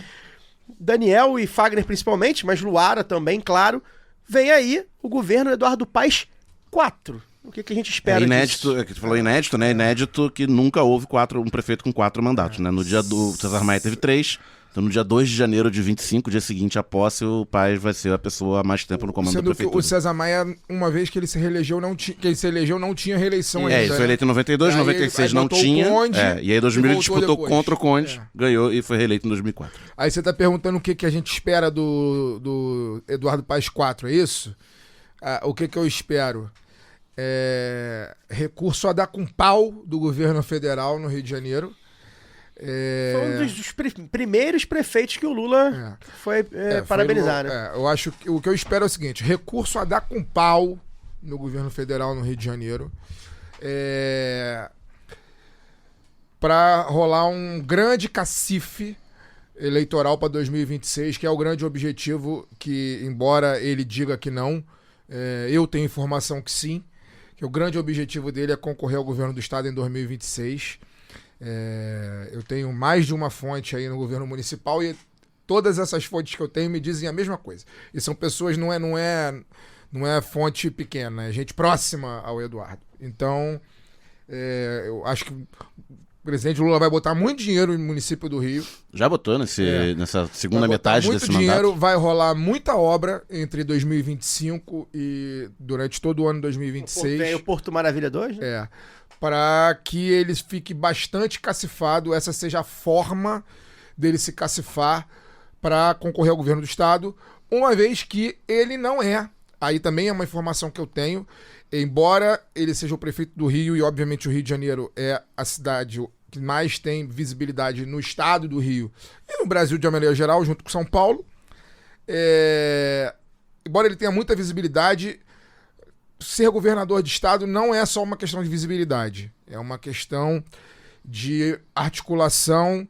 Daniel e Fagner principalmente, mas Luara também, claro, vem aí o governo Eduardo Paes 4. O que a gente espera inédito, disso? Você falou inédito, né? Inédito que nunca houve um prefeito com 4 mandatos, né? No dia do César Maia teve 3. Então, no dia 2 de janeiro de 25, dia seguinte à posse, o Paes vai ser a pessoa há mais tempo no comando da prefeitura. O César Maia, uma vez que ele se reelegeu, não tinha reeleição ainda. Ele foi eleito em 92, 96 não tinha. E aí em 2000 ele disputou contra o Conde, ganhou e foi reeleito em 2004. Aí você tá perguntando o que a gente espera do Eduardo Paes 4, é isso? O que eu espero? Recurso a dar com pau do governo federal no Rio de Janeiro. Foi um dos primeiros prefeitos que o Lula foi parabenizar, né? Eu acho que o que eu espero é o seguinte: recurso a dar com pau no governo federal no Rio de Janeiro, para rolar um grande cacife eleitoral para 2026, que é o grande objetivo que, embora ele diga que não, eu tenho informação que sim, que o grande objetivo dele é concorrer ao governo do estado em 2026. Eu tenho mais de uma fonte aí no governo municipal e todas essas fontes que eu tenho me dizem a mesma coisa. E são pessoas, não é fonte pequena, é gente próxima ao Eduardo. Então, eu acho que o presidente Lula vai botar muito dinheiro no município do Rio. Já botou nessa segunda metade desse mandato. Muito dinheiro, mandato. vai rolar muita obra entre 2025 e durante todo o ano de 2026. Vem o Porto Maravilha 2, né? Para que ele fique bastante cacifado, essa seja a forma dele se cacifar para concorrer ao governo do estado, uma vez que ele não é. Aí também é uma informação que eu tenho, embora ele seja o prefeito do Rio, e obviamente o Rio de Janeiro é a cidade que mais tem visibilidade no estado do Rio e no Brasil de uma maneira geral, junto com São Paulo. Embora ele tenha muita visibilidade, ser governador de estado não é só uma questão de visibilidade, é uma questão de articulação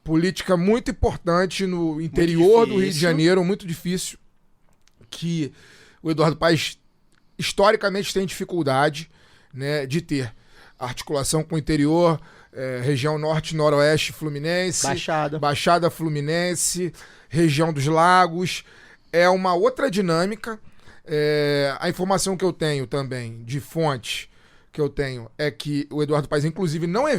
política muito importante no interior do Rio de Janeiro, muito difícil, que o Eduardo Paes historicamente tem dificuldade, né, de ter articulação com o interior, região norte, noroeste fluminense, Baixada Fluminense, região dos lagos, é uma outra dinâmica. A informação que eu tenho também, de fontes que eu tenho, é que o Eduardo Paes, inclusive, não é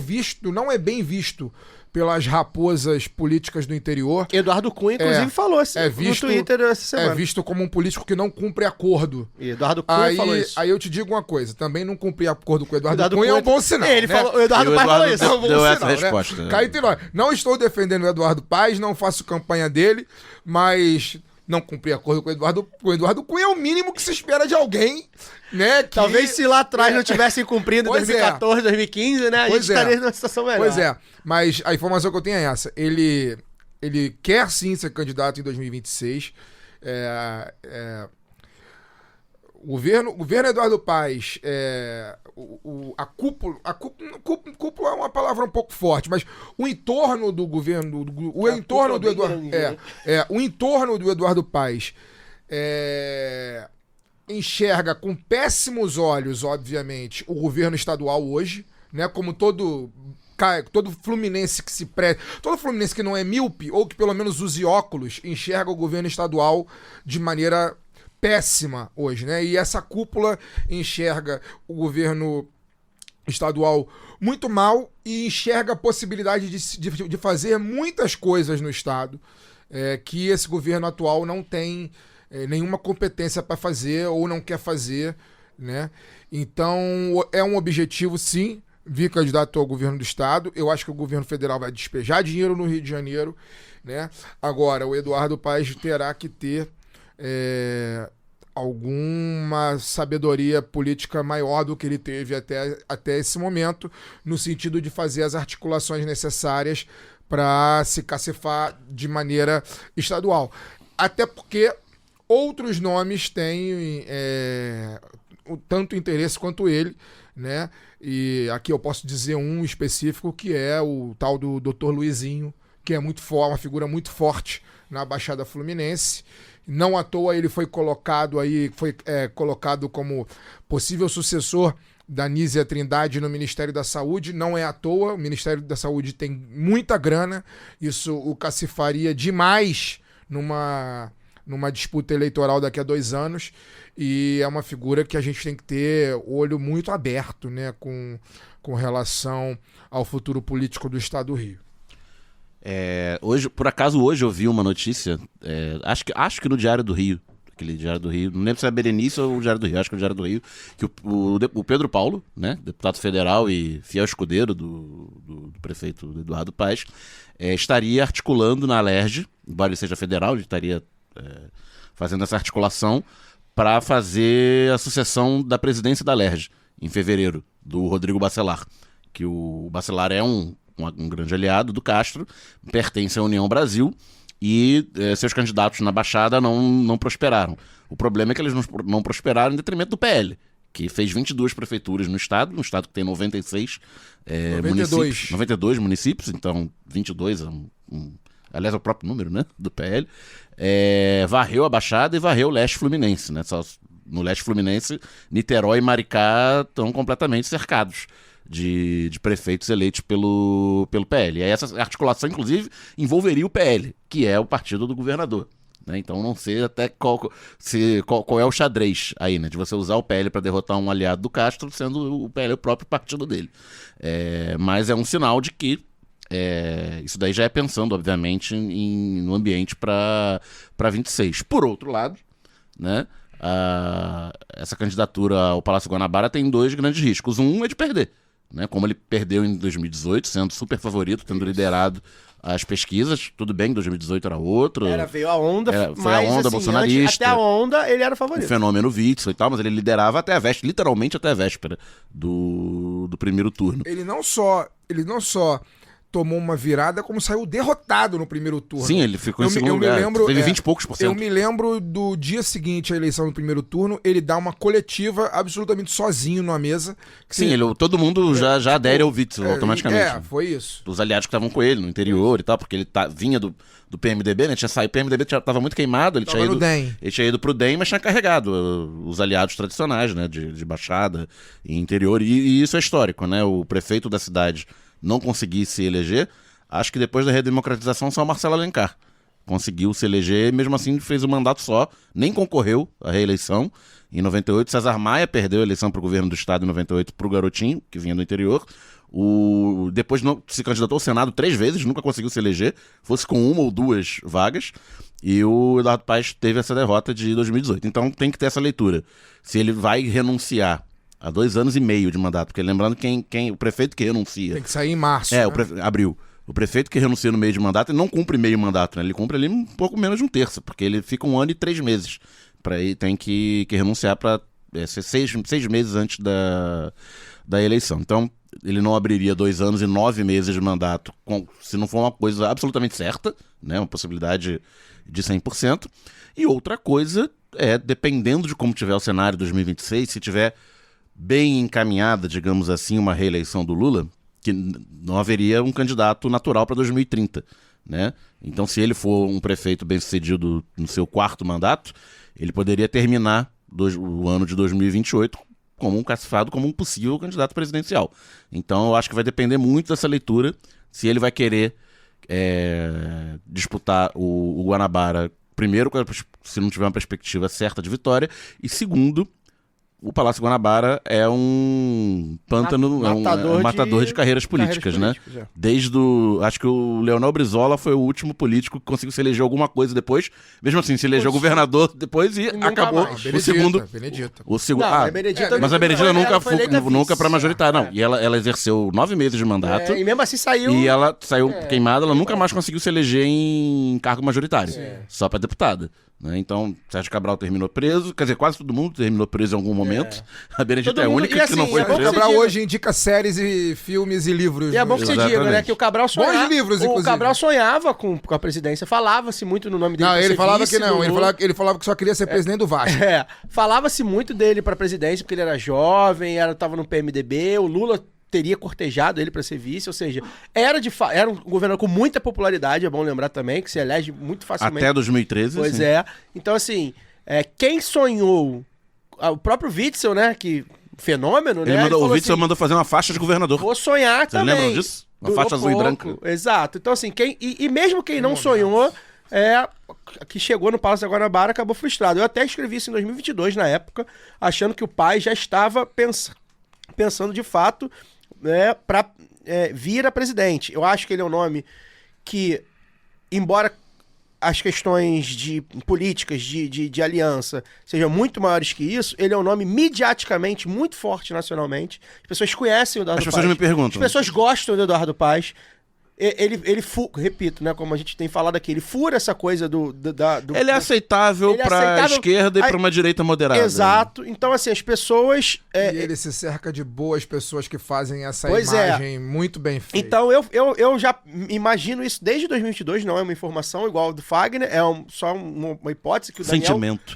bem visto pelas raposas políticas do interior. Eduardo Cunha, inclusive, falou assim no Twitter essa semana. É visto como um político que não cumpre acordo. E Eduardo Cunha falou isso. Aí eu te digo uma coisa, também não cumprir acordo com o Eduardo Cunha é um bom sinal. Ele falou, o Eduardo Paes falou isso. Deu É um bom essa sinal, resposta. Né? Cá entre nós. Não estou defendendo o Eduardo Paes, não faço campanha dele, mas não cumprir acordo com o Eduardo Cunha é o mínimo que se espera de alguém, né? Talvez se lá atrás não tivessem cumprido em 2014, 2015, né? A gente estaria numa situação melhor. Pois é, mas a informação que eu tenho é essa. Ele quer sim ser candidato em 2026. O governo Eduardo Paes, a cúpula é uma palavra um pouco forte, mas o entorno do governo, o entorno do Eduardo Paes enxerga com péssimos olhos, obviamente, o governo estadual hoje, né? Como todo fluminense que todo fluminense que não é míope, ou que pelo menos use óculos, enxerga o governo estadual de maneira péssima hoje, né? E essa cúpula enxerga o governo estadual muito mal e enxerga a possibilidade de fazer muitas coisas no estado que esse governo atual não tem nenhuma competência para fazer ou não quer fazer, né? Então é um objetivo, sim, vir candidato ao governo do estado. Eu acho que o governo federal vai despejar dinheiro no Rio de Janeiro, né? Agora, o Eduardo Paes terá que ter alguma sabedoria política maior do que ele teve até esse momento, no sentido de fazer as articulações necessárias para se cacifar de maneira estadual. Até porque outros nomes têm tanto interesse quanto ele, né? E aqui eu posso dizer um específico, que é o tal do Dr. Luizinho, que é uma figura muito forte na Baixada Fluminense. Não à toa ele foi colocado como possível sucessor da Nízia Trindade no Ministério da Saúde. Não é à toa, o Ministério da Saúde tem muita grana, isso o cacifaria demais numa disputa eleitoral daqui a 2 anos, e é uma figura que a gente tem que ter o olho muito aberto, né, com relação ao futuro político do estado do Rio. Por acaso hoje eu vi uma notícia, acho que no Diário do Rio, aquele Diário do Rio, não lembro se é Berenice ou o Diário do Rio, acho que é o Diário do Rio, que o Pedro Paulo, né, deputado federal e fiel escudeiro do prefeito Eduardo Paes, estaria articulando na Alerj, embora ele seja federal, ele estaria fazendo essa articulação para fazer a sucessão da presidência da Alerj em fevereiro, do Rodrigo Bacelar, que o Bacelar é um grande aliado do Castro, pertence à União Brasil, e seus candidatos na Baixada não prosperaram. O problema é que eles não prosperaram em detrimento do PL, que fez 22 prefeituras no estado que tem 92 municípios. 92 municípios, então 22 aliás, é o próprio número, né, do PL. Varreu a Baixada e varreu o leste fluminense, né? Só no leste fluminense, Niterói e Maricá estão completamente cercados de prefeitos eleitos pelo PL. E aí essa articulação, inclusive, envolveria o PL, que é o partido do governador. né? Então não sei até qual é o xadrez aí, né? De você usar o PL para derrotar um aliado do Castro, sendo o PL o próprio partido dele. Mas é um sinal de que isso daí já é pensando, obviamente, no ambiente para 26. Por outro lado, né? Essa candidatura ao Palácio Guanabara tem 2 grandes riscos. Um é de perder, né? Como ele perdeu em 2018, sendo super favorito, tendo liderado as pesquisas. Tudo bem, em 2018 era outro. Veio a onda, foi a onda assim, bolsonarista. Até a onda ele era favorito. O fenômeno Witzel e tal, mas ele liderava até a véspera, literalmente até a véspera do primeiro turno. Ele não só tomou uma virada, como saiu derrotado no primeiro turno. Sim, ele ficou em segundo lugar. Teve 20 e poucos por cento. Eu me lembro do dia seguinte à eleição do primeiro turno, ele dá uma coletiva absolutamente sozinho numa mesa. Sim, todo mundo já adere ao Witzel automaticamente. Foi isso. Os aliados que estavam com ele no interior e tal, porque ele vinha do PMDB, né? Tinha saído, o PMDB estava muito queimado, ele tinha ido pro DEM, mas tinha carregado os aliados tradicionais, né? De Baixada e interior, e isso é histórico, né? O prefeito da cidade não conseguir se eleger, acho que depois da redemocratização só o Marcelo Alencar conseguiu se eleger e mesmo assim fez um mandato só, nem concorreu à reeleição. Em 98, César Maia perdeu a eleição para o governo do estado em 98 para o Garotinho, que vinha do interior. Depois se candidatou ao Senado 3 vezes, nunca conseguiu se eleger, fosse com 1 ou 2 vagas. E o Eduardo Paes teve essa derrota de 2018. Então tem que ter essa leitura. Se ele vai renunciar há 2 anos e meio de mandato, porque lembrando o prefeito que renuncia... Tem que sair em março. Abril. O prefeito que renuncia no meio de mandato, ele não cumpre meio mandato, né? Ele cumpre ali um pouco menos de 1/3, porque ele fica 1 ano e 3 meses. Ele tem que renunciar para ser 6 meses antes da eleição. Então, ele não abriria 2 anos e 9 meses de mandato, se não for uma coisa absolutamente certa, né? Uma possibilidade de 100%. E outra coisa dependendo de como tiver o cenário 2026, se tiver bem encaminhada, digamos assim, uma reeleição do Lula, que não haveria um candidato natural para 2030, né? Então, se ele for um prefeito bem-sucedido no seu 4º mandato, ele poderia terminar o ano de 2028 classificado como um possível candidato presidencial. Então, eu acho que vai depender muito dessa leitura, se ele vai querer disputar o Guanabara, primeiro, se não tiver uma perspectiva certa de vitória, e segundo, o Palácio Guanabara é um pântano, um matador de carreiras políticas, né? Desde acho que o Leonel Brizola foi o último político que conseguiu se eleger alguma coisa depois. Mesmo assim, se elegeu governador depois e acabou. O segundo. Benedita. Mas a Benedita nunca para majoritária, não. E ela exerceu 9 meses de mandato. E mesmo assim saiu. E ela saiu queimada, ela nunca mais conseguiu se eleger em cargo majoritário. Só para deputada. Né? Então, Sérgio Cabral terminou preso, quer dizer, quase todo mundo terminou preso em algum momento. A Benedita é a única que não foi presa. O Cabral hoje indica séries e filmes e livros. E é bom que você diga, né, que o Cabral sonhava. Bons livros, inclusive. O Cabral sonhava com a presidência, falava-se muito no nome dele. Não, ele falava que não, ele falava que só queria ser presidente do Vasco. Falava-se muito dele pra presidência, porque ele era jovem, tava no PMDB, o Lula teria cortejado ele para ser vice, ou seja, era um governador com muita popularidade, é bom lembrar também, que se elege muito facilmente. Até 2013. Pois sim. Então, assim, quem sonhou, o próprio Witzel, né, que fenômeno, né? O Witzel mandou fazer uma faixa de governador. Vou sonhar também. Vocês lembram disso? Uma faixa azul e branca. Exato. Então, assim, e mesmo quem não sonhou, que chegou no Palácio da Guanabara, acabou frustrado. Eu até escrevi isso em 2022, na época, achando que o pai já estava pensando de fato para vir a presidente. Eu acho que ele é um nome que, embora as questões de políticas, de aliança, sejam muito maiores que isso, ele é um nome mediaticamente muito forte nacionalmente. As pessoas conhecem o Eduardo Paes. As pessoas me perguntam. As pessoas gostam do Eduardo Paes. Repito, né, como a gente tem falado aqui, ele fura essa coisa do ele é aceitável pra esquerda e pra uma direita moderada. Exato. Então, assim, as pessoas... E ele se cerca de boas pessoas que fazem essa imagem muito bem feita. Então, eu já imagino isso desde 2022, não é uma informação igual do Fagner, só uma hipótese que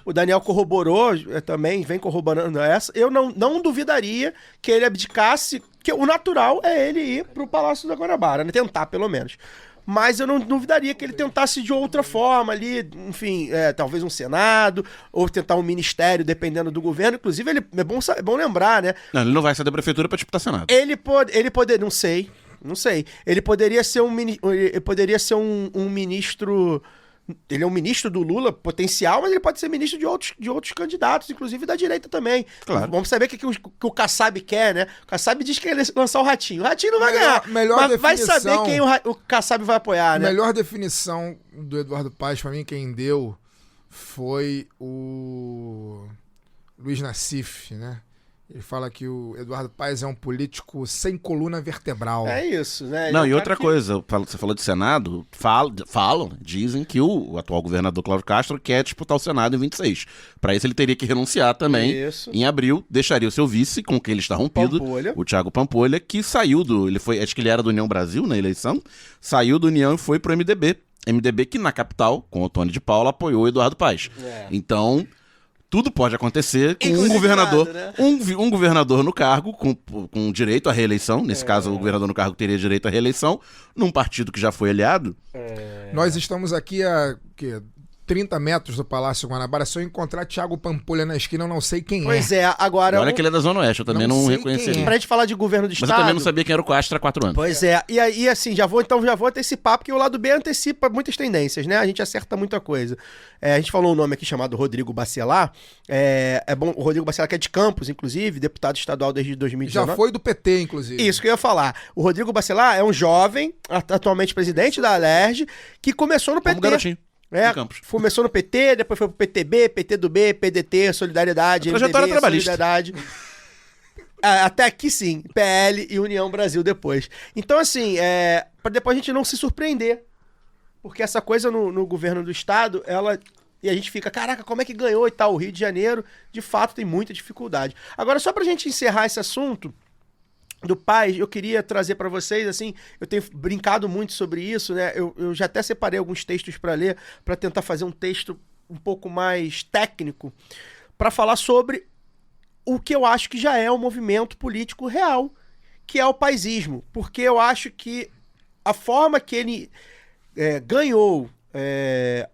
o Daniel corroborou também, vem corroborando essa. Eu não duvidaria que ele abdicasse, que o natural é ele ir pro Palácio da Guanabara, né? Tentar, pelo menos. Mas eu não duvidaria que ele tentasse de outra forma ali, enfim, talvez um Senado, ou tentar um ministério, dependendo do governo. Inclusive, é bom lembrar, né? Não, ele não vai sair da prefeitura pra disputar Senado. Ele poderia, não sei. Ele poderia ser um ministro Ele é um ministro do Lula potencial, mas ele pode ser ministro de outros candidatos, inclusive da direita também. Claro. Vamos saber o que o Kassab quer, né? O Kassab diz que ele ia lançar o Ratinho. O Ratinho não vai ganhar. Mas vai saber quem o Kassab vai apoiar, né? A melhor definição do Eduardo Paes, pra mim, quem deu foi o Luiz Nassif, né? Ele fala que o Eduardo Paes é um político sem coluna vertebral. É isso, né? Não, e outra coisa, você falou de Senado, dizem que o atual governador Cláudio Castro quer disputar o Senado em 26. Para isso ele teria que renunciar também. Isso. Em abril, deixaria o seu vice, com quem ele está rompido, o Thiago Pampolha, que saiu acho que ele era do União Brasil na eleição, saiu do União e foi pro MDB. MDB que na capital, com o Tony de Paula, apoiou o Eduardo Paes. Então... tudo pode acontecer com um governador, né? um governador no cargo, com direito à reeleição. Nesse caso, o governador no cargo teria direito à reeleição, num partido que já foi aliado. Nós estamos aqui a 30 metros do Palácio Guanabara. Se eu encontrar Thiago Pampolha na esquina, eu não sei quem Pois é, agora... Olha que ele é da Zona Oeste, eu também não reconheci. Pra gente falar de governo do Estado... Mas eu também não sabia quem era o Castro há 4 anos. Pois é, e aí assim, já vou antecipar, porque o lado B antecipa muitas tendências, né? A gente acerta muita coisa. A gente falou um nome aqui chamado Rodrigo Bacelar. É bom, o Rodrigo Bacelar, que é de Campos, inclusive, deputado estadual desde 2019. Já foi do PT, inclusive. Isso que eu ia falar. O Rodrigo Bacelar é um jovem, atualmente presidente da Alerj, que começou no PT. Como garotinho. Começou no PT, depois foi pro PTB, PTB, PDT, Solidariedade, trajetória trabalhista. Solidariedade. Até aqui sim, PL e União Brasil depois. Então assim, pra depois a gente não se surpreender. Porque essa coisa no governo do Estado, e a gente fica, caraca, como é que ganhou e tal? O Rio de Janeiro, de fato, tem muita dificuldade. Agora, só pra gente encerrar esse assunto do Paes, eu queria trazer para vocês, assim, eu tenho brincado muito sobre isso, né? Eu já até separei alguns textos para ler, para tentar fazer um texto um pouco mais técnico, para falar sobre o que eu acho que já é um movimento político real, que é o paisismo. Porque eu acho que a forma que ele ganhou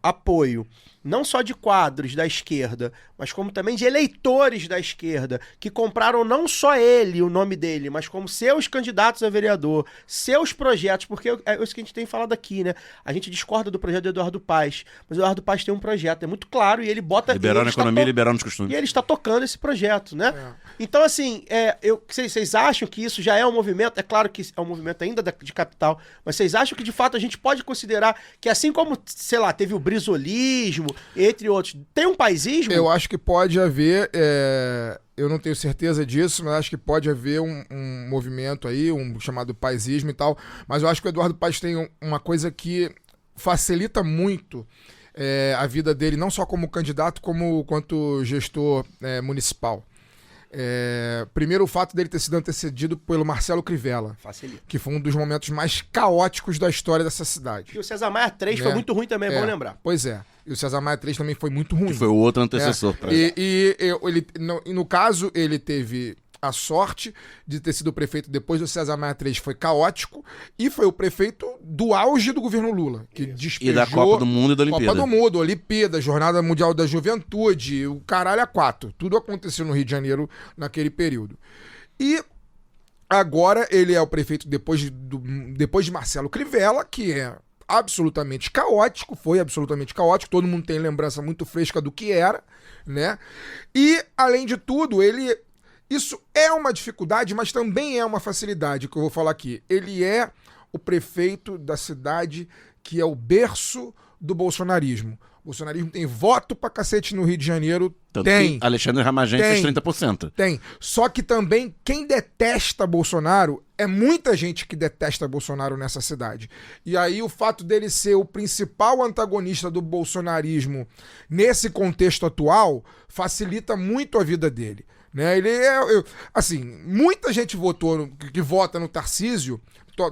apoio, não só de quadros da esquerda, mas como também de eleitores da esquerda, que compraram não só ele, o nome dele, mas como seus candidatos a vereador, seus projetos, porque é isso que a gente tem falado aqui, né? A gente discorda do projeto do Eduardo Paes, mas o Eduardo Paes tem um projeto, é muito claro, e ele bota... Liberar na economia e liberar nos costumes. E ele está tocando esse projeto, né? Então, assim, vocês acham que isso já é um movimento? É claro que é um movimento ainda de capital, mas vocês acham que, de fato, a gente pode considerar que, assim como, sei lá, teve o brizolismo, entre outros, tem um paisismo? Eu acho que pode haver, eu não tenho certeza disso, mas acho que pode haver um movimento aí, um chamado paisismo e tal, mas eu acho que o Eduardo Paes tem uma coisa que facilita muito a vida dele, não só como candidato, quanto gestor municipal. Primeiro, o fato dele ter sido antecedido pelo Marcelo Crivella, que foi um dos momentos mais caóticos da história dessa cidade. E o César Maia 3 foi muito ruim também, é bom lembrar. Pois é. E o César Maia 3 também foi muito ruim. Que foi o outro antecessor. No caso, ele teve a sorte de ter sido prefeito depois do César Maia 3, foi caótico, e foi o prefeito do auge do governo Lula, que despejou... E da Copa do Mundo e da Olimpíada. Copa do Mundo, Olimpíada, Jornada Mundial da Juventude, o caralho a 4. Tudo aconteceu no Rio de Janeiro naquele período. E agora ele é o prefeito depois de Marcelo Crivella, que é absolutamente caótico, foi absolutamente caótico, todo mundo tem lembrança muito fresca do que era, né? E, além de tudo, isso é uma dificuldade, mas também é uma facilidade, que eu vou falar aqui. Ele é o prefeito da cidade que é o berço do bolsonarismo. O bolsonarismo tem voto pra cacete no Rio de Janeiro. Tanto tem. Que Alexandre Ramagem fez 30%. Tem. Só que também quem detesta Bolsonaro é muita gente que detesta Bolsonaro nessa cidade. E aí o fato dele ser o principal antagonista do bolsonarismo nesse contexto atual facilita muito a vida dele. Né? Ele assim, muita gente que vota no Tarcísio,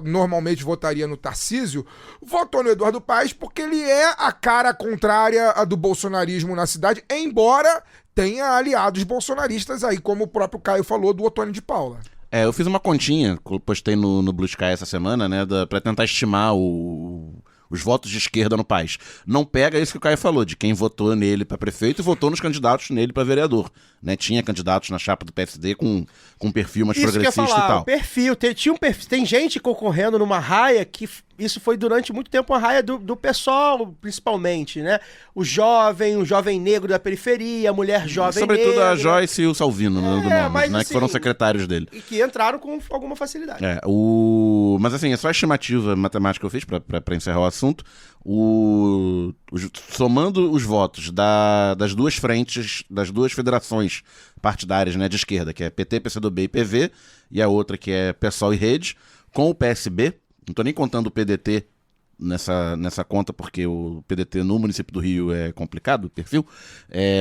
normalmente votaria no Tarcísio, votou no Eduardo Paes porque ele é a cara contrária a do bolsonarismo na cidade, embora tenha aliados bolsonaristas aí, como o próprio Caio falou, do Otônio de Paula. Eu fiz uma continha, postei no Blue Sky essa semana, né, pra tentar estimar os votos de esquerda no país. Não pega isso que o Caio falou, de quem votou nele para prefeito e votou nos candidatos nele para vereador. Né? Tinha candidatos na chapa do PSD com um perfil mais progressista e tal. O perfil, tem gente concorrendo numa raia que isso foi durante muito tempo uma raia do pessoal, principalmente, né? O jovem negro da periferia, a mulher jovem Sobretudo negra. a Joyce e o Salvino, do Nomes, mas, né? assim, que foram secretários dele. E que entraram com alguma facilidade. Mas assim, é só a estimativa matemática que eu fiz pra encerrar o assunto. Somando os votos das duas frentes, das duas federações partidárias, né, de esquerda, que é PT, PCdoB e PV, e a outra que é PSOL e Rede, com o PSB, não tô nem contando o PDT nessa conta, porque o PDT no município do Rio é complicado, o perfil,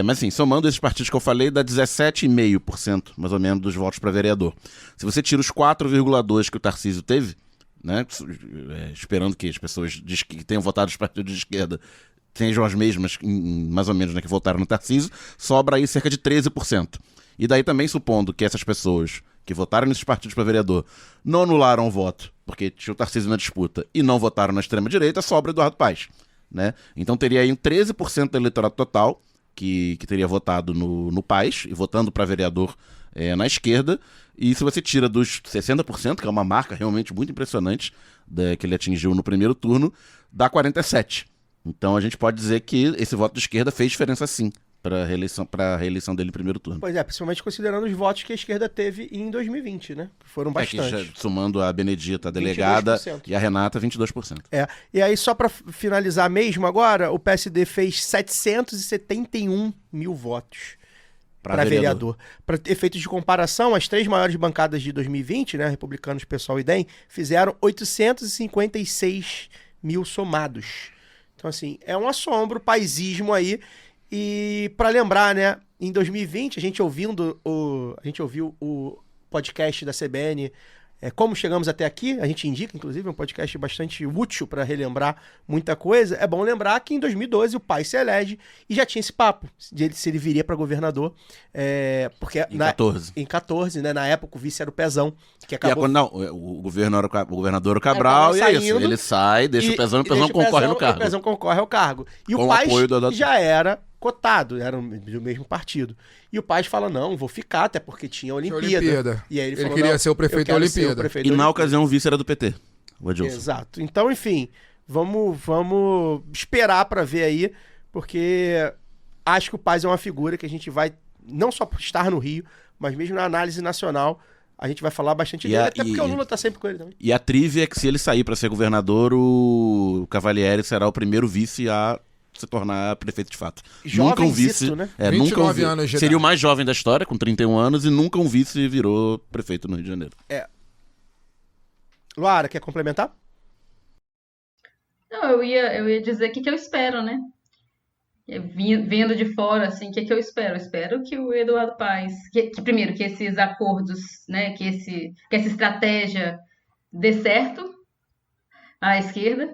mas assim, somando esses partidos que eu falei, dá 17,5% mais ou menos dos votos para vereador. Se você tira os 4,2% que o Tarcísio teve, né, esperando que as pessoas que tenham votado os partidos de esquerda sejam as mesmas, mais ou menos, né, que votaram no Tarcísio, sobra aí cerca de 13%. E daí também supondo que essas pessoas que votaram nesses partidos para vereador não anularam o voto, porque tinha o Tarcísio na disputa, e não votaram na extrema-direita, sobra Eduardo Paes, né? Então teria aí um 13% do eleitorado total que teria votado no Paes, e votando para vereador na esquerda, e se você tira dos 60%, que é uma marca realmente muito impressionante que ele atingiu no primeiro turno, dá 47%. Então a gente pode dizer que esse voto de esquerda fez diferença sim para a reeleição dele no primeiro turno. Pois é, principalmente considerando os votos que a esquerda teve em 2020, né? Que foram bastante. Somando a Benedita, a delegada, 22%. E a Renata, 22%. E aí, só para finalizar mesmo agora, o PSD fez 771 mil votos para vereador. Para efeitos de comparação, as três maiores bancadas de 2020, né, Republicanos, PSOL e DEM, fizeram 856 mil somados. Então, assim, é um assombro, paisismo aí. E para lembrar, né, em 2020, a gente ouviu o podcast da CBN, Como Chegamos Até Aqui, a gente indica, inclusive, um podcast bastante útil para relembrar muita coisa. É bom lembrar que em 2012 o Paes se elege e já tinha esse papo de se ele viria para governador. Porque em 14, né, na época o vice era o Pezão, que acabou... o governador o Cabral, e é isso, ele sai, deixa o Pezão, e o Pezão concorre no cargo. O Pezão concorre ao cargo. E o Paes já era cotado, era do mesmo partido. E o Paes fala, não, vou ficar, até porque tinha a Olimpíada. E aí ele falou, queria ser o prefeito da Olimpíada. E na ocasião o vice era do PT, o Adilson. Exato. Então, enfim, vamos esperar para ver aí, porque acho que o Paes é uma figura que a gente vai, não só por estar no Rio, mas mesmo na análise nacional, a gente vai falar bastante dele, até porque o Lula tá sempre com ele também. E a trivia é que se ele sair para ser governador, o Cavalieri será o primeiro vice a se tornar prefeito de fato. Nunca um vice, né? 29 anos de seria idade. o mais jovem da história, com 31 anos, e nunca um vice virou prefeito no Rio de Janeiro. Luara, quer complementar? Não, eu ia dizer o que eu espero, né? Vendo de fora, assim, o que eu espero? Eu espero que o Eduardo Paes, primeiro, que esses acordos, né, que essa estratégia dê certo à esquerda,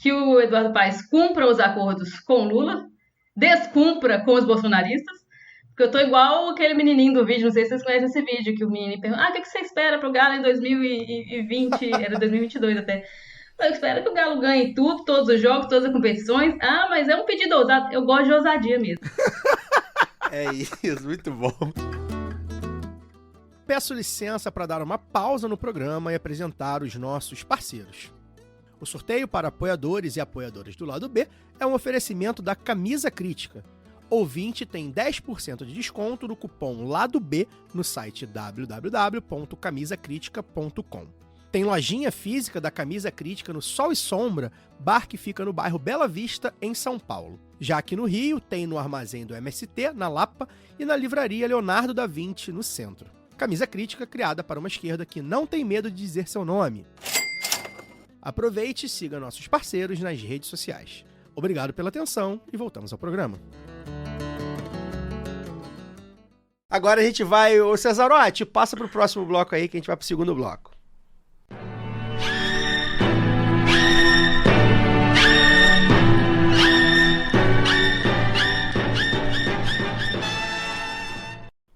que o Eduardo Paes cumpra os acordos com o Lula, descumpra com os bolsonaristas, porque eu tô igual aquele menininho do vídeo, não sei se vocês conhecem esse vídeo, que o menino pergunta, o que você espera pro Galo em 2020, era 2022 até. Eu espero que o Galo ganhe tudo, todos os jogos, todas as competições. Mas é um pedido ousado, eu gosto de ousadia mesmo. É isso, muito bom. Peço licença para dar uma pausa no programa e apresentar os nossos parceiros. O sorteio para apoiadores e apoiadoras do lado B é um oferecimento da Camisa Crítica. Ouvinte tem 10% de desconto no cupom Lado B no site www.camisacritica.com. Tem lojinha física da Camisa Crítica no Sol e Sombra, bar que fica no bairro Bela Vista, em São Paulo. Já aqui no Rio, tem no armazém do MST, na Lapa, e na livraria Leonardo da Vinci, no centro. Camisa Crítica criada para uma esquerda que não tem medo de dizer seu nome. Aproveite e siga nossos parceiros nas redes sociais. Obrigado pela atenção e voltamos ao programa. Agora a gente vai... Ô Cesarotti, passa pro próximo bloco aí que a gente vai pro segundo bloco.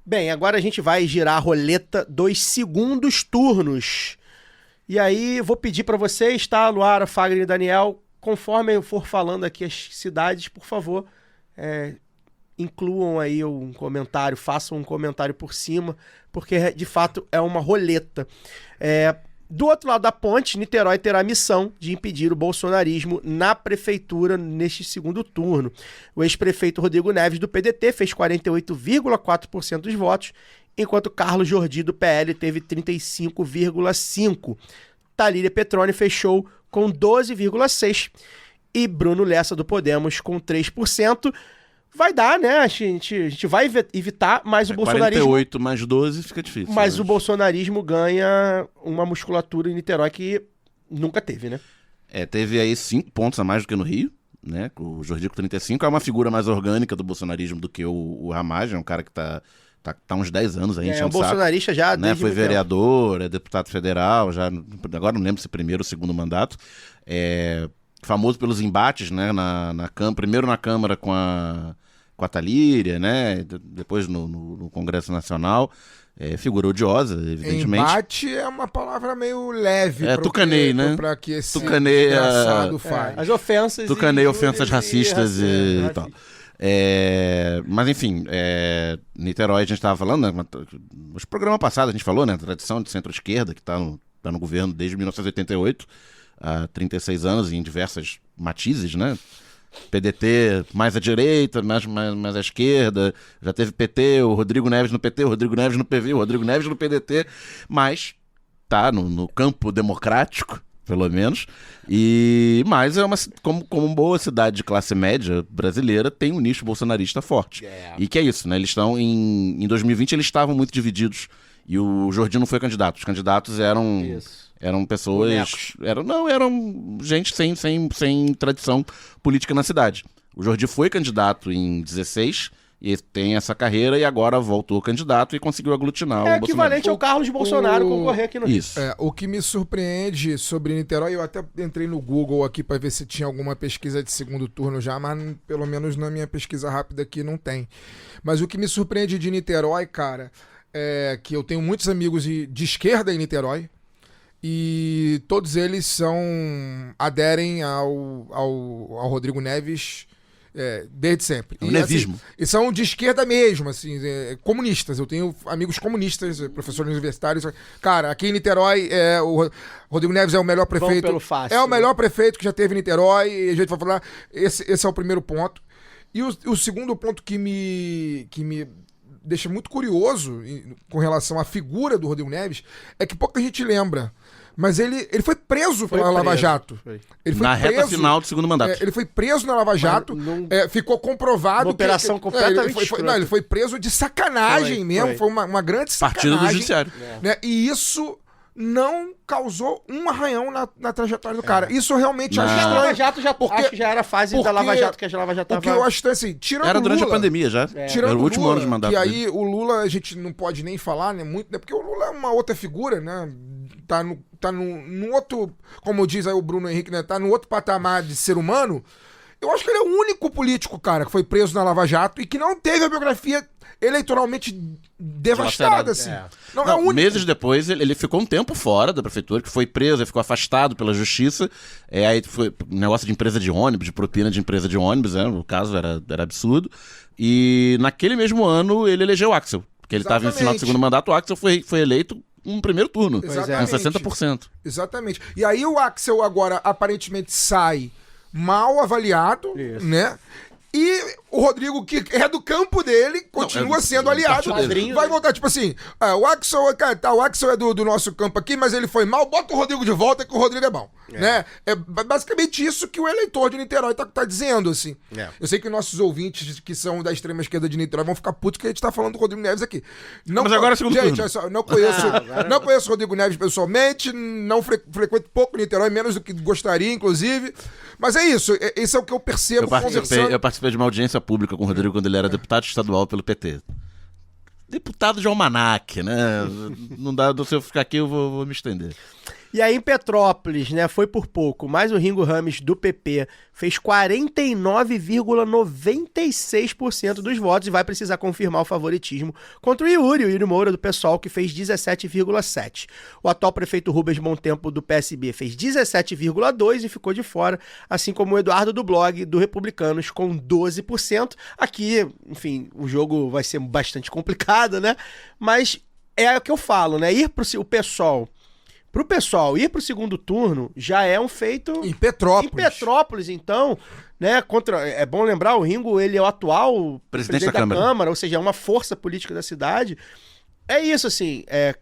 Bem, agora a gente vai girar a roleta dos segundos turnos. E aí, vou pedir para vocês, tá, Luara, Fagner e Daniel, conforme eu for falando aqui as cidades, por favor, incluam aí um comentário, façam um comentário por cima, porque de fato é uma roleta. Do outro lado da ponte, Niterói terá a missão de impedir o bolsonarismo na prefeitura neste segundo turno. O ex-prefeito Rodrigo Neves, do PDT, fez 48,4% dos votos, enquanto Carlos Jordi, do PL, teve 35,5%. Talíria Petroni fechou com 12,6%. E Bruno Lessa, do Podemos, com 3%. Vai dar, né? A gente vai evitar, mas o bolsonarismo... 48 mais 12 fica difícil. Mas o bolsonarismo ganha uma musculatura em Niterói que nunca teve, né? Teve aí 5 pontos a mais do que no Rio, né? O Jordi com 35 é uma figura mais orgânica do bolsonarismo do que o Ramagem, é um cara que tá há uns 10 anos aí enchendo o bolsonarista já, né? Foi vereador, é deputado federal, já agora não lembro se primeiro ou segundo mandato. Famoso pelos embates, né? Primeiro na Câmara com a Talíria, né? Depois no Congresso Nacional. Figura odiosa, evidentemente. Embate é uma palavra meio leve. Tucanei, né? Pra que esse desgraçado faz. As ofensas. Tucanei ofensas racistas e tal. Mas enfim, Niterói a gente estava falando, né? Nos programas passados a gente falou, né? A tradição de centro-esquerda que está no governo desde 1988, há 36 anos, em diversas matizes, né? PDT mais à direita, mais à esquerda, já teve PT, o Rodrigo Neves no PT, o Rodrigo Neves no PV, o Rodrigo Neves no PDT, mas tá no campo democrático, pelo menos, mas como boa cidade de classe média brasileira, tem um nicho bolsonarista forte. E que é isso, né? Eles estão em 2020 eles estavam muito divididos e o Jordi não foi candidato. Os candidatos eram pessoas... Eram gente sem tradição política na cidade. O Jordi foi candidato em 16 e tem essa carreira e agora voltou candidato e conseguiu aglutinar o equivalente ao Carlos Bolsonaro concorrer aqui no Rio. Isso. O que me surpreende sobre Niterói, eu até entrei no Google aqui para ver se tinha alguma pesquisa de segundo turno já, mas pelo menos na minha pesquisa rápida aqui não tem. Mas o que me surpreende de Niterói, cara, é que eu tenho muitos amigos de esquerda em Niterói, e todos eles aderem ao Rodrigo Neves desde sempre. O nevismo. Assim, e são de esquerda mesmo, assim, comunistas. Eu tenho amigos comunistas, professores universitários. Cara, aqui em Niterói, o Rodrigo Neves é o melhor prefeito. Pelo fácil, o melhor prefeito que já teve em Niterói, e a gente vai falar. Esse é o primeiro ponto. E o segundo ponto que me deixa muito curioso com relação à figura do Rodrigo Neves é que pouca gente lembra. Mas ele foi preso pela Lava Jato. Ele foi na preso, reta final do segundo mandato. Ele foi preso na Lava Jato, ficou comprovado. Uma operação completamente ele foi preso de sacanagem mesmo. Foi uma grande sacanagem. Partido do Judiciário. Né? E isso não causou um arranhão na trajetória do cara. Isso realmente acho estranho. Lava Jato acho que já era a fase da Lava Jato, que a Lava Jato tava... O que eu acho assim, tirando era durante Lula, a pandemia já. Era o último ano de mandato. E aí o Lula, a gente não pode nem falar, né, muito, né, porque o Lula é uma outra figura, né, tá num outro, como diz aí o Bruno Henrique, né, tá num outro patamar de ser humano. Eu acho que ele é o único político, cara, que foi preso na Lava Jato e que não teve a biografia eleitoralmente devastada, assim. Não, é o único. Meses depois, ele ficou um tempo fora da prefeitura, que foi preso, ele ficou afastado pela justiça. Aí foi um negócio de empresa de ônibus, de propina de empresa de ônibus, né? O caso era absurdo. E naquele mesmo ano, ele elegeu o Axel, porque ele estava em final do segundo mandato. O Axel foi eleito no primeiro turno, com 60%. Exatamente. E aí o Axel agora aparentemente sai mal avaliado, né? E o Rodrigo, que é do campo dele, continua sendo aliado. Vai voltar, tipo assim, o Axel é do nosso campo aqui, mas ele foi mal, bota o Rodrigo de volta que o Rodrigo é bom. Né? É basicamente isso que o eleitor de Niterói tá dizendo, assim. Eu sei que nossos ouvintes que são da extrema esquerda de Niterói vão ficar putos que a gente tá falando do Rodrigo Neves aqui. Mas agora é segundo turno. Gente, não conheço o Rodrigo Neves pessoalmente, não frequento pouco Niterói, menos do que gostaria, inclusive. Mas é isso, esse é o que eu percebo conversando. Eu participei de uma audiência pública com o Rodrigo quando ele era deputado estadual pelo PT. Deputado de almanaque, né? Não dá, se eu ficar aqui eu vou me estender. E aí em Petrópolis, né, foi por pouco, mas o Ringo Rames do PP fez 49,96% dos votos e vai precisar confirmar o favoritismo contra o Yuri Moura do PSOL, que fez 17,7%. O atual prefeito Rubens Montempo do PSB fez 17,2% e ficou de fora, assim como o Eduardo do Blog do Republicanos com 12%. Aqui, enfim, o jogo vai ser bastante complicado, né? Mas é o que eu falo, né? Ir pro o PSOL Pro pessoal ir pro segundo turno já é um feito... Em Petrópolis. Em Petrópolis, então, né, é bom lembrar, o Ringo, ele é o atual presidente da Câmara, ou seja, é uma força política da cidade. É isso, assim, é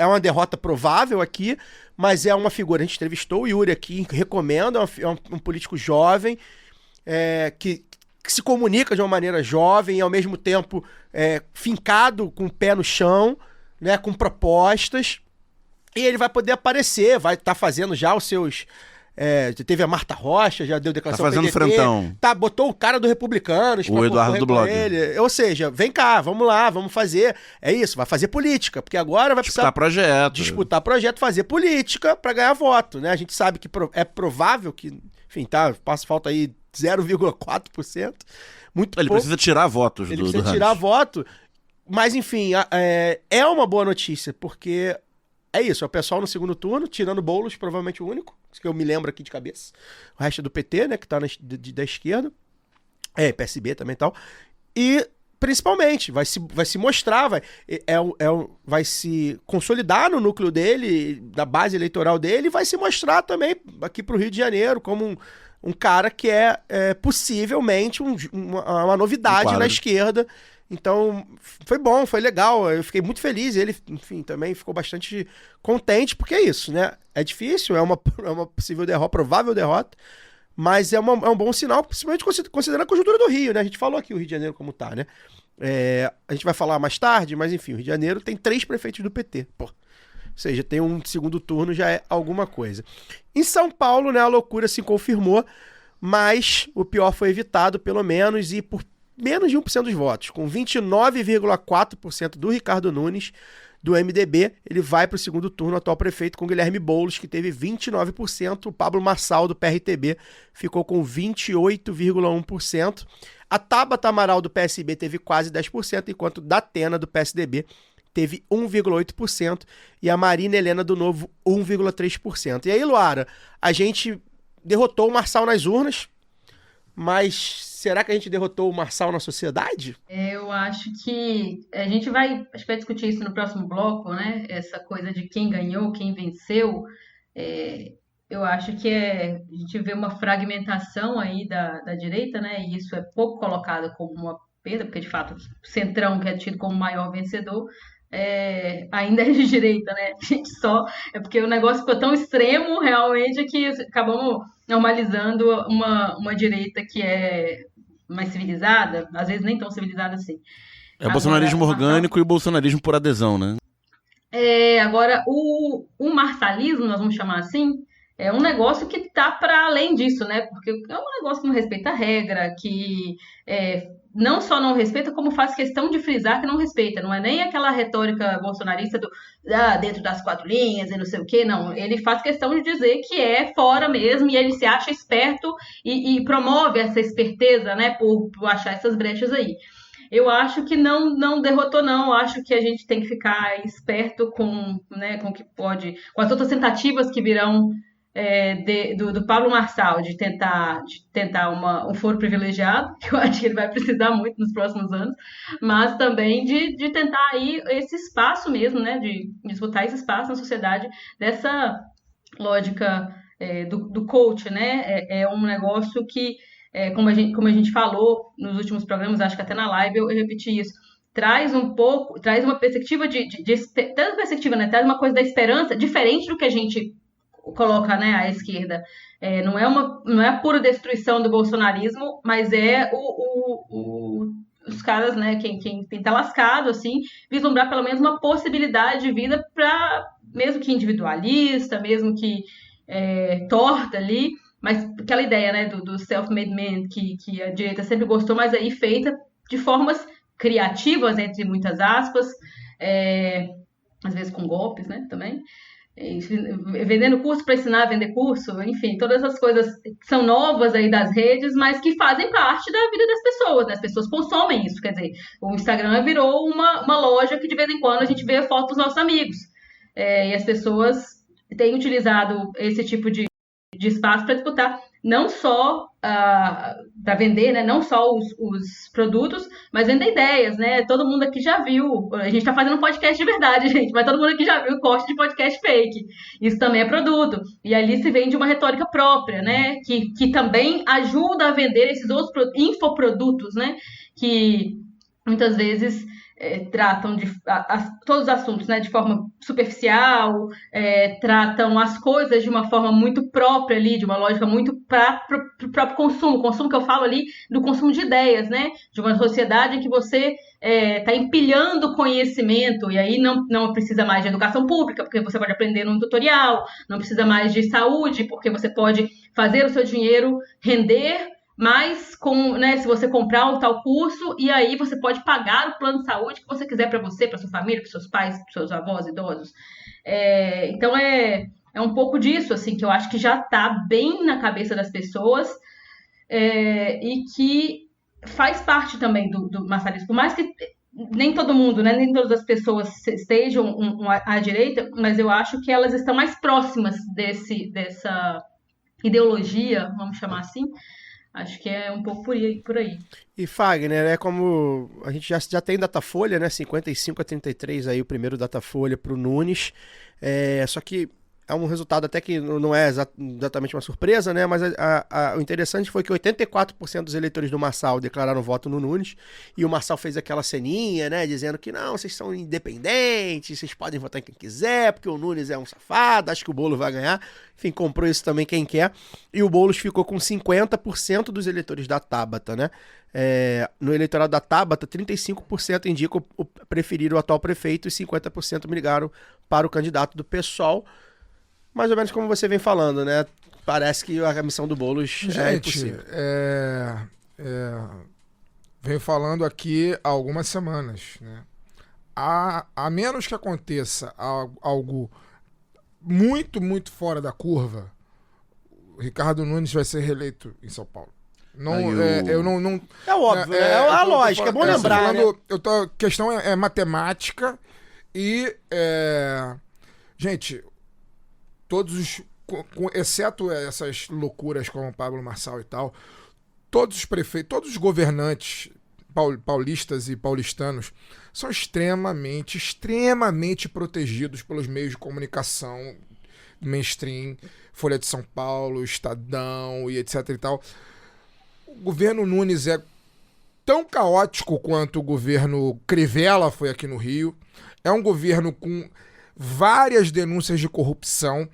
uma derrota provável aqui, mas é uma figura, a gente entrevistou o Yuri aqui, recomendo, é um político jovem, que se comunica de uma maneira jovem e ao mesmo tempo fincado com o pé no chão, né, com propostas. E ele vai poder aparecer, vai estar fazendo já os seus... teve a Marta Rocha, já deu declaração PDT. Tá fazendo frentão. Botou o cara do Republicanos. O Eduardo do Blog. Ele. Ou seja, vem cá, vamos lá, vamos fazer. É isso, vai fazer política, porque agora vai precisar... Disputar projeto, fazer política para ganhar voto, né? A gente sabe que é provável que... Enfim, falta aí 0,4%. Muito Ele pouco. precisa tirar votos Ele do precisa tirar voto. Mas, enfim, é uma boa notícia, porque... É isso, é o pessoal no segundo turno, tirando Boulos, provavelmente o único, que eu me lembro aqui de cabeça. O resto é do PT, né, que tá da esquerda. PSB também e tal. E, principalmente, vai se mostrar, vai se consolidar no núcleo dele, na base eleitoral dele, e vai se mostrar também aqui pro Rio de Janeiro como um cara que é possivelmente uma novidade na esquerda. Então, foi bom, foi legal, eu fiquei muito feliz, ele, enfim, também ficou bastante contente, porque é isso, né? É difícil, é uma possível derrota, provável derrota, mas é um bom sinal, principalmente considerando a conjuntura do Rio, né? A gente falou aqui o Rio de Janeiro como tá, né? A gente vai falar mais tarde, mas enfim, o Rio de Janeiro tem 3 prefeitos do PT, Ou seja, tem um segundo turno, já é alguma coisa. Em São Paulo, né, a loucura se confirmou, mas o pior foi evitado, pelo menos, e por menos de 1% dos votos, com 29,4% do Ricardo Nunes, do MDB, ele vai para o segundo turno, atual prefeito, com Guilherme Boulos, que teve 29%, o Pablo Marçal, do PRTB, ficou com 28,1%, a Tabata Amaral, do PSB, teve quase 10%, enquanto Datena, do PSDB, teve 1,8%, e a Marina Helena, do Novo, 1,3%. E aí, Luara, a gente derrotou o Marçal nas urnas, mas será que a gente derrotou o Marçal na sociedade? Eu acho que a gente vai discutir isso no próximo bloco, né? Essa coisa de quem ganhou, quem venceu. Eu acho que a gente vê uma fragmentação aí da direita, né? E isso é pouco colocado como uma perda, porque de fato o Centrão, que é tido como o maior vencedor, ainda é de direita, né? A gente é porque o negócio ficou tão extremo realmente que acabamos normalizando uma direita que é mais civilizada, às vezes nem tão civilizada assim. O bolsonarismo orgânico e o bolsonarismo por adesão, né? Agora, o marçalismo, nós vamos chamar assim, é um negócio que está para além disso, né? Porque é um negócio que não respeita a regra, que não só não respeita, como faz questão de frisar que não respeita. Não é nem aquela retórica bolsonarista do dentro das 4 linhas e não sei o quê, não. Ele faz questão de dizer que é fora mesmo e ele se acha esperto e promove essa esperteza, né? Por achar essas brechas aí. Eu acho que não derrotou, não. Eu acho que a gente tem que ficar esperto com o que pode, com as outras tentativas que virão do Pablo Marçal de tentar um foro privilegiado, que eu acho que ele vai precisar muito nos próximos anos, mas também de tentar aí esse espaço mesmo, né, de disputar esse espaço na sociedade dessa lógica do coach, né, é um negócio que, como a gente falou nos últimos programas, acho que até na live eu repeti isso, traz uma perspectiva traz uma coisa da esperança diferente do que a gente coloca, né, à esquerda. Não é a pura destruição do bolsonarismo, mas os caras, né, quem tá lascado, assim, vislumbrar pelo menos uma possibilidade de vida para, mesmo que individualista, mesmo que torta ali, mas aquela ideia, né, do self-made man que a direita sempre gostou, mas aí feita de formas criativas, entre muitas aspas, às vezes com golpes, né, também. Vendendo curso para ensinar a vender curso, enfim, todas essas coisas que são novas aí das redes, mas que fazem parte da vida das pessoas, né? As pessoas consomem isso, quer dizer, o Instagram virou uma loja que de vez em quando a gente vê fotos dos nossos amigos, e as pessoas têm utilizado esse tipo de espaço para disputar não só para vender, né? Não só os produtos, mas vender ideias, né? Todo mundo aqui já viu. A gente está fazendo um podcast de verdade, gente, mas todo mundo aqui já viu o corte de podcast fake. Isso também é produto. E ali se vende uma retórica própria, né? Que também ajuda a vender esses outros infoprodutos, né? Que muitas vezes tratam de todos os assuntos, né, de forma superficial, tratam as coisas de uma forma muito própria ali, de uma lógica muito para o próprio consumo que eu falo ali do consumo de ideias, né, de uma sociedade em que você está empilhando conhecimento, e aí não precisa mais de educação pública, porque você pode aprender num tutorial, não precisa mais de saúde, porque você pode fazer o seu dinheiro render, mas se você comprar um tal curso, e aí você pode pagar o plano de saúde que você quiser para você, para sua família, para seus pais, para seus avós idosos. Então é um pouco disso, assim, que eu acho que já está bem na cabeça das pessoas e que faz parte também do marxismo. Por mais que nem todo mundo, né, nem todas as pessoas estejam à direita, mas eu acho que elas estão mais próximas dessa ideologia, vamos chamar assim. Acho que é um pouco por aí. E Fagner, é como a gente já tem Datafolha, né? 55-33 aí o primeiro Datafolha para o Nunes. Só que é um resultado até que não é exatamente uma surpresa, né? Mas o interessante foi que 84% dos eleitores do Marçal declararam voto no Nunes, e o Marçal fez aquela ceninha, né? Dizendo que não, vocês são independentes, vocês podem votar em quem quiser, porque o Nunes é um safado, acho que o Boulos vai ganhar. Enfim, comprou isso também quem quer. E o Boulos ficou com 50% dos eleitores da Tabata, né? No eleitorado da Tabata, 35% indicam preferir o atual prefeito e 50% migraram para o candidato do PSOL. Mais ou menos como você vem falando, né? Parece que a missão do Boulos é impossível. Venho falando aqui há algumas semanas, né? A menos que aconteça algo muito, muito fora da curva, o Ricardo Nunes vai ser reeleito em São Paulo. É óbvio, é a lógica, é bom lembrar, né? A questão é matemática e... gente... todos exceto essas loucuras como o Pablo Marçal e tal, todos os prefeitos, todos os governantes paulistas e paulistanos são extremamente protegidos pelos meios de comunicação mainstream, Folha de São Paulo, Estadão e etc e tal. O governo Nunes é tão caótico quanto o governo Crivella foi aqui no Rio. É um governo com várias denúncias de corrupção.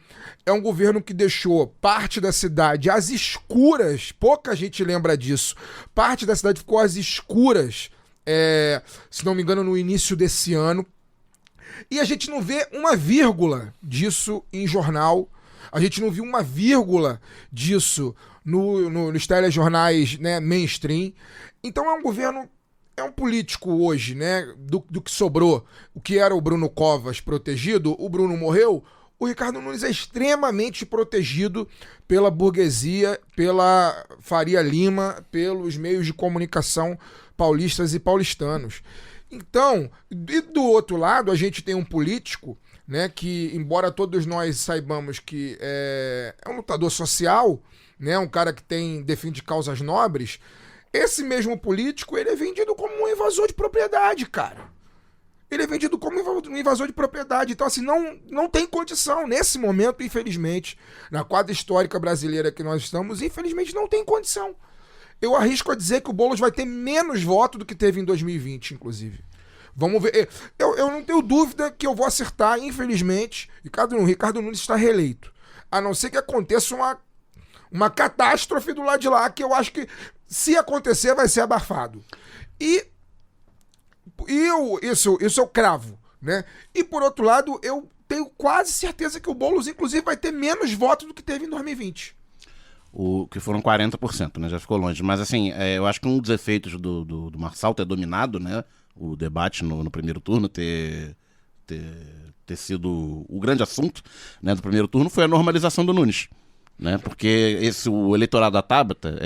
É um governo que deixou parte da cidade às escuras. Pouca gente lembra disso. Parte da cidade ficou às escuras, se não me engano, no início desse ano. E a gente não vê uma vírgula disso em jornal. A gente não viu uma vírgula disso nos telejornais, né, mainstream. Então é um governo... É um político hoje, né, do que sobrou. O que era o Bruno Covas protegido, o Bruno morreu, o Ricardo Nunes é extremamente protegido pela burguesia, pela Faria Lima, pelos meios de comunicação paulistas e paulistanos. Então, e do outro lado, a gente tem um político, né, que, embora todos nós saibamos que é um lutador social, né, um cara que defende causas nobres, esse mesmo político, ele é vendido como um invasor de propriedade, cara. Ele é vendido como um invasor de propriedade. Então, assim, não tem condição. Nesse momento, infelizmente, na quadra histórica brasileira que nós estamos, infelizmente não tem condição. Eu arrisco a dizer que o Boulos vai ter menos voto do que teve em 2020, inclusive. Vamos ver. Eu não tenho dúvida que eu vou acertar, infelizmente. Ricardo Nunes está reeleito. A não ser que aconteça uma catástrofe do lado de lá, que eu acho que, se acontecer, vai ser abafado. Isso eu cravo, né? E, por outro lado, eu tenho quase certeza que o Boulos, inclusive, vai ter menos votos do que teve em 2020. Que foram 40%, né? Já ficou longe. Mas, assim, eu acho que um dos efeitos do Marçal ter dominado, né, o debate no primeiro turno, ter sido o grande assunto, né, do primeiro turno, foi a normalização do Nunes. Né, porque o eleitorado da Tabata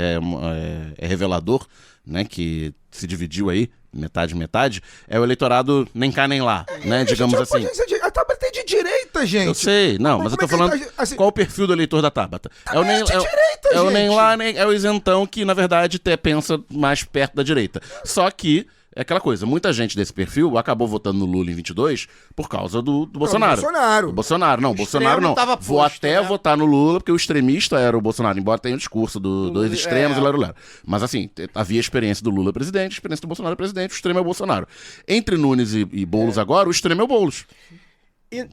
é revelador, né, que se dividiu aí, metade, é o eleitorado nem cá nem lá, né, digamos assim. A Tabata é de direita, direita, gente. Eu sei, não, mas eu tô falando assim, qual o perfil do eleitor da Tabata. É o nem gente. lá, nem é o isentão que, na verdade, até pensa mais perto da direita. Só que é aquela coisa, muita gente desse perfil acabou votando no Lula em 22 por causa do Bolsonaro. Bolsonaro. O Bolsonaro, não, o Bolsonaro não. Tava Vou posto, até né? votar no Lula, porque o extremista era o Bolsonaro, embora tenha o discurso dos extremos e lá. Mas assim, havia a experiência do Lula presidente, a experiência do Bolsonaro presidente, o extremo é o Bolsonaro. Entre Nunes e Boulos agora, o extremo é o Boulos.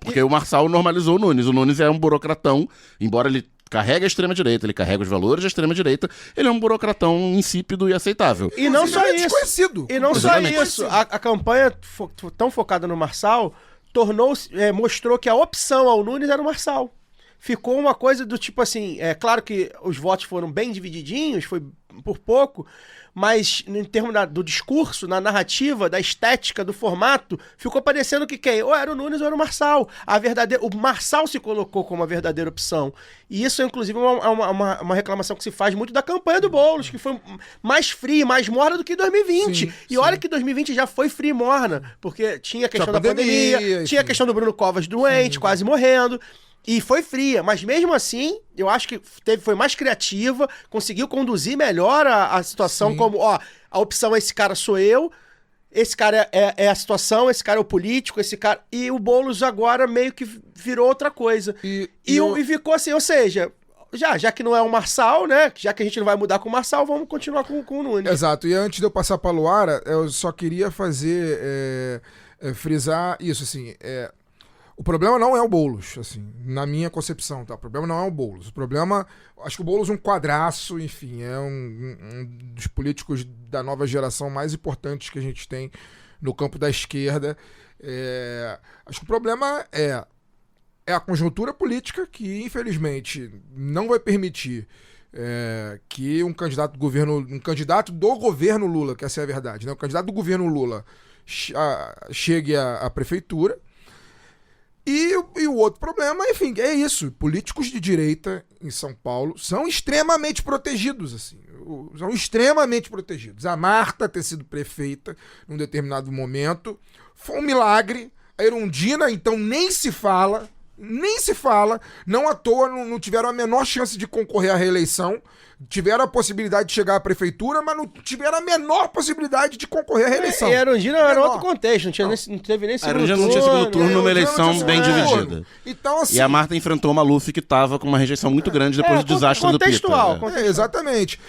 Porque o Marçal normalizou o Nunes. O Nunes é um burocratão, embora ele carrega a extrema-direita, ele carrega os valores da extrema-direita, ele é um burocratão insípido e aceitável. E não só isso. Desconhecido. E não só Exatamente. isso. A campanha tão focada no Marçal mostrou que a opção ao Nunes era o Marçal. Ficou uma coisa do tipo assim, é claro que os votos foram bem divididinhos, foi por pouco, mas em termos do discurso, na narrativa, da estética, do formato, ficou parecendo que quem? Ou era o Nunes ou era o Marçal. O Marçal se colocou como a verdadeira opção. E isso é, inclusive, uma reclamação que se faz muito da campanha do Boulos, que foi mais fria, mais morna do que 2020. Sim. Olha que 2020 já foi fria e morna, porque tinha a questão da pandemia, tinha a questão do Bruno Covas doente, quase morrendo. E foi fria, mas mesmo assim, eu acho que foi mais criativa, conseguiu conduzir melhor a situação, como, a opção esse cara sou eu, esse cara é a situação, esse cara é o político, esse cara... E o Boulos agora meio que virou outra coisa. E ficou assim, ou seja, já que não é o Marçal, né, já que a gente não vai mudar com o Marçal, vamos continuar com o Nunes. Exato, e antes de eu passar pra Luara, eu só queria frisar isso, assim... O problema não é o Boulos, assim, na minha concepção, tá? O problema não é o Boulos. O problema, acho que o Boulos é um quadraço, enfim, é um dos políticos da nova geração mais importantes que a gente tem no campo da esquerda. Acho que o problema é a conjuntura política que, infelizmente, não vai permitir que um candidato do governo Lula, que essa é a verdade, né? O candidato do governo Lula chegue à prefeitura. E o outro problema, enfim, é isso. Políticos de direita em São Paulo são extremamente protegidos, assim. São extremamente protegidos. A Marta ter sido prefeita num determinado momento foi um milagre. A Erundina, então, nem se fala. Não à toa, não tiveram a menor chance de concorrer à reeleição. Tiveram a possibilidade de chegar à prefeitura, mas não tiveram a menor possibilidade de concorrer à reeleição. E a Erundina era outro contexto, não teve nem segundo turno. A Erundina não tinha segundo turno numa eleição bem dividida. Então, assim, e a Marta enfrentou o Maluf, que estava com uma rejeição muito grande depois do desastre do Peter. Exatamente.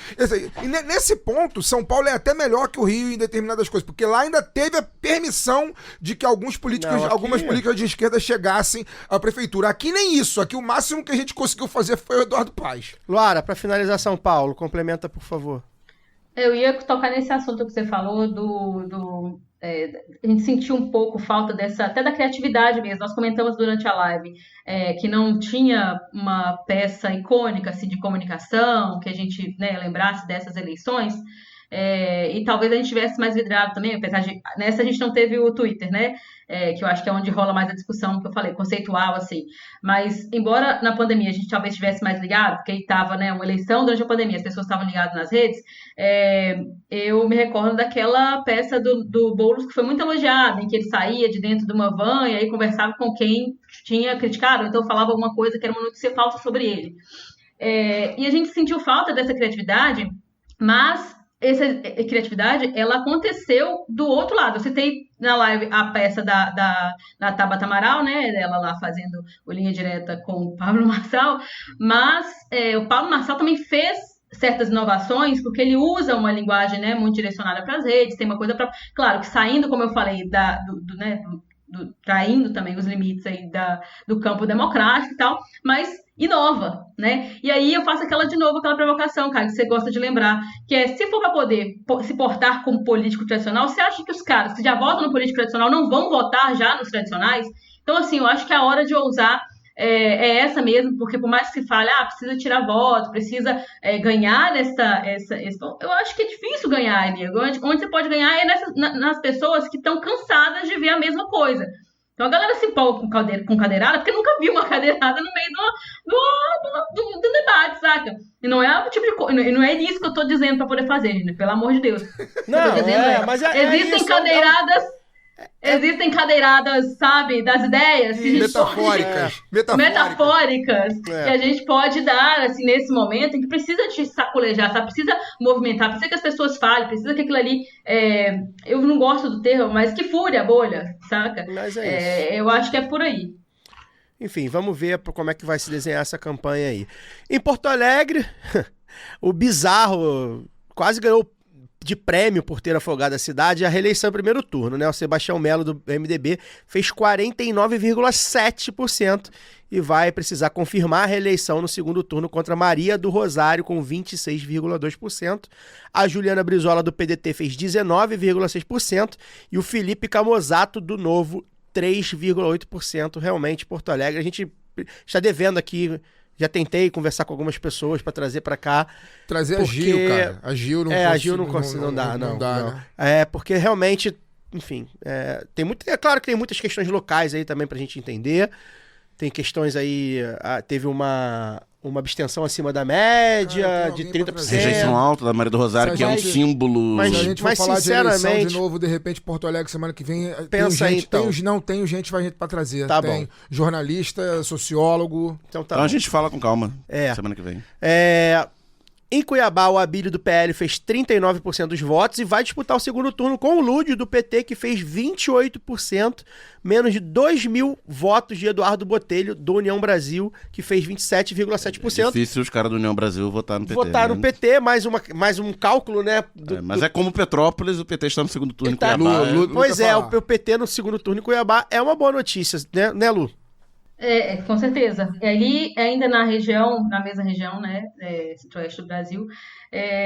E nesse ponto, São Paulo é até melhor que o Rio em determinadas coisas, porque lá ainda teve a permissão de que algumas políticas de esquerda chegassem à prefeitura. Aqui nem isso. Aqui o máximo que a gente conseguiu fazer foi o Eduardo Paes. Luara, para finalizar São Paulo, complementa, por favor. Eu ia tocar nesse assunto que você falou a gente sentiu um pouco falta até da criatividade mesmo. Nós comentamos durante a live que não tinha uma peça icônica assim, de comunicação que a gente lembrasse dessas eleições. E talvez a gente tivesse mais vidrado também, apesar de nessa a gente não teve o Twitter, né? Que eu acho que é onde rola mais a discussão que eu falei, conceitual, assim. Mas, embora na pandemia a gente talvez estivesse mais ligado, porque aí estava uma eleição durante a pandemia, as pessoas estavam ligadas nas redes, eu me recordo daquela peça do Boulos que foi muito elogiada, em que ele saía de dentro de uma van e aí conversava com quem tinha criticado, ou então falava alguma coisa que era uma notícia falsa sobre ele. E a gente sentiu falta dessa criatividade, mas essa criatividade, ela aconteceu do outro lado. Eu citei na live a peça da Tabata Amaral, né, dela lá fazendo o Linha Direta com o Pablo Marçal, mas o Pablo Marçal também fez certas inovações, porque ele usa uma linguagem, né, muito direcionada para as redes, tem uma coisa para... Claro, que saindo, como eu falei, traindo também os limites aí do campo democrático e tal, mas inova, né? E aí eu faço aquela provocação, cara, que você gosta de lembrar, que se for para poder se portar como político tradicional, você acha que os caras que já votam no político tradicional não vão votar já nos tradicionais? Então, assim, eu acho que a hora de ousar é essa mesmo, porque por mais que se fale, precisa tirar voto, precisa ganhar eu acho que é difícil ganhar, amigo. Onde você pode ganhar é nas pessoas que estão cansadas de ver a mesma coisa. Então a galera se empolga com cadeirada, porque nunca viu uma cadeirada no meio do debate, saca? E não é o tipo de coisa, e não é isso que eu tô dizendo pra poder fazer, né? Pelo amor de Deus. Não, existem isso, cadeiradas Existem cadeiradas, sabe, das ideias. Que a gente metafóricas. Que a gente pode dar, assim, nesse momento, em que precisa te sacolejar, sabe? Precisa movimentar, precisa que as pessoas falem, precisa que aquilo ali... eu não gosto do termo, mas que fure a bolha, saca? Mas é isso. Eu acho que é por aí. Enfim, vamos ver como é que vai se desenhar essa campanha aí. Em Porto Alegre, o Bizarro quase ganhou de prêmio por ter afogado a cidade a reeleição em primeiro turno, né? O Sebastião Melo, do MDB, fez 49,7% e vai precisar confirmar a reeleição no segundo turno contra Maria do Rosário, com 26,2%. A Juliana Brizola, do PDT, fez 19,6%. E o Felipe Camozato, do Novo, 3,8%. Realmente, Porto Alegre, a gente está devendo aqui... Já tentei conversar com algumas pessoas para trazer para cá. Trazer a Gil, cara. A Gil não a Gil não dá. Né? Porque realmente, enfim, tem muito, é claro que tem muitas questões locais aí também pra gente entender. Tem questões aí, teve uma abstenção acima da média, de 30%. Rejeição alta da Maria do Rosário, que é um símbolo... Mas se a gente for falar sinceramente, de eleição de novo, de repente, Porto Alegre, semana que vem, pensa tem gente, então. tem gente pra trazer. Tá tem bom. Jornalista, sociólogo. Então a gente fala com calma semana que vem. Em Cuiabá, o Abílio do PL fez 39% dos votos e vai disputar o segundo turno com o Lúdio do PT, que fez 28%, menos de 2 mil votos de Eduardo Botelho, do União Brasil, que fez 27,7%. É difícil os caras do União Brasil votar no PT. Votar no PT, mais um cálculo, né? Mas é como Petrópolis, o PT está no segundo turno em Cuiabá. Pois é, o PT no segundo turno em Cuiabá é uma boa notícia, né, Lu? Com certeza. Ali, ainda na mesma região, né, centro-oeste do Brasil,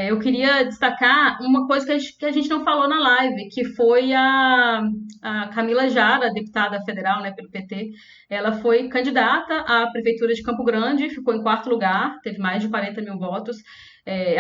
eu queria destacar uma coisa que a gente não falou na live, que foi a Camila Jara, deputada federal, né, pelo PT. Ela foi candidata à prefeitura de Campo Grande, ficou em 4º lugar, teve mais de 40 mil votos.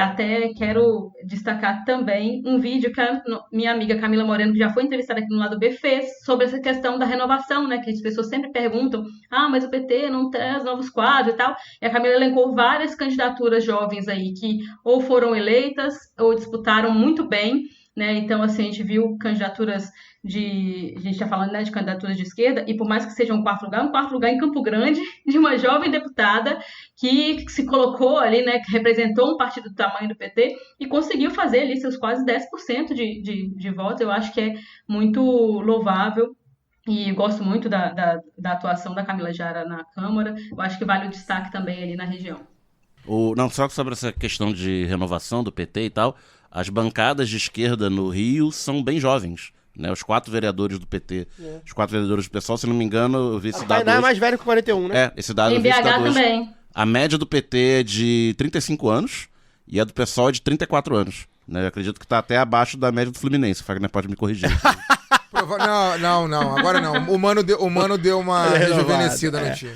Até quero destacar também um vídeo que a minha amiga Camila Moreno, que já foi entrevistada aqui no Lado B, fez sobre essa questão da renovação, né? Que as pessoas sempre perguntam, mas o PT não traz novos quadros e tal. E a Camila elencou várias candidaturas jovens aí que ou foram eleitas ou disputaram muito bem, né? Então, assim, a gente viu candidaturas a gente está falando, né, de candidaturas de esquerda, e por mais que seja um quarto lugar em Campo Grande, de uma jovem deputada que se colocou ali, né, que representou um partido do tamanho do PT e conseguiu fazer ali seus quase 10% de votos. Eu acho que é muito louvável e gosto muito da atuação da Camila Jara na Câmara. Eu acho que vale o destaque também ali na região. Só sobre essa questão de renovação do PT e tal, as bancadas de esquerda no Rio são bem jovens. Né, os 4 vereadores do PT, os 4 vereadores do PSOL, se não me engano, eu vi esse dado. A Tainá é mais velho que 41, né? Esse dado eu vi esse dado hoje. A média do PT é de 35 anos e a do PSOL é de 34 anos. Né? Eu acredito que está até abaixo da média do Fluminense. O Fagner pode me corrigir. Não, agora não. O Mano deu uma rejuvenescida no time.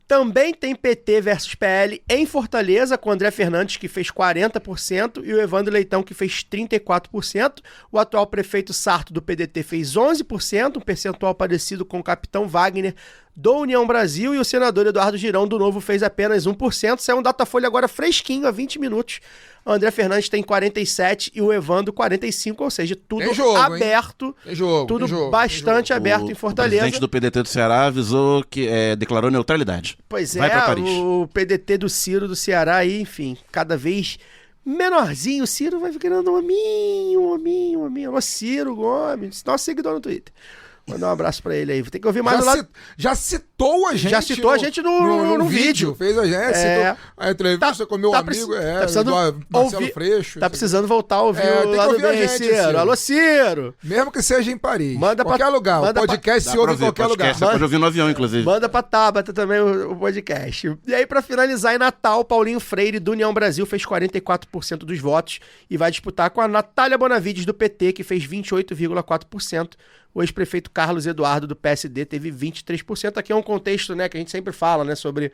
Também tem PT versus PL em Fortaleza, com o André Fernandes, que fez 40%, e o Evandro Leitão, que fez 34%. O atual prefeito Sarto, do PDT, fez 11%, um percentual parecido com o capitão Wagner, do União Brasil, e o senador Eduardo Girão, do Novo, fez apenas 1%. Saiu um Datafolha agora fresquinho, há 20 minutos. O André Fernandes tem 47% e o Evandro 45%, ou seja, tudo aberto, tudo bastante aberto em Fortaleza. O presidente do PDT do Ceará avisou que declarou neutralidade. Pois vai pra Paris. O PDT do Ciro do Ceará aí, enfim, cada vez menorzinho. O Ciro vai ficando um hominho. Alô, Ciro Gomes, nosso seguidor no Twitter. Mandar um abraço pra ele aí. Tem que ouvir mais do lado. Já citou a gente. Já citou a gente no vídeo. Fez a gente, citou a entrevista com meu amigo, precisando Marcelo Freixo. Tá precisando voltar a ouvir o lado bem, Ciro. Alô, Ciro. Mesmo que seja em Paris. Manda qualquer lugar. O podcast se ouve em qualquer lugar. Você pode ouvir no avião, inclusive. Manda pra Tabata também o podcast. E aí, pra finalizar, em Natal, Paulinho Freire, do União Brasil, fez 44% dos votos e vai disputar com a Natália Bonavides, do PT, que fez 28,4%. O ex-prefeito Carlos Eduardo, do PSD, teve 23%. Aqui é um contexto, né, que a gente sempre fala, né, sobre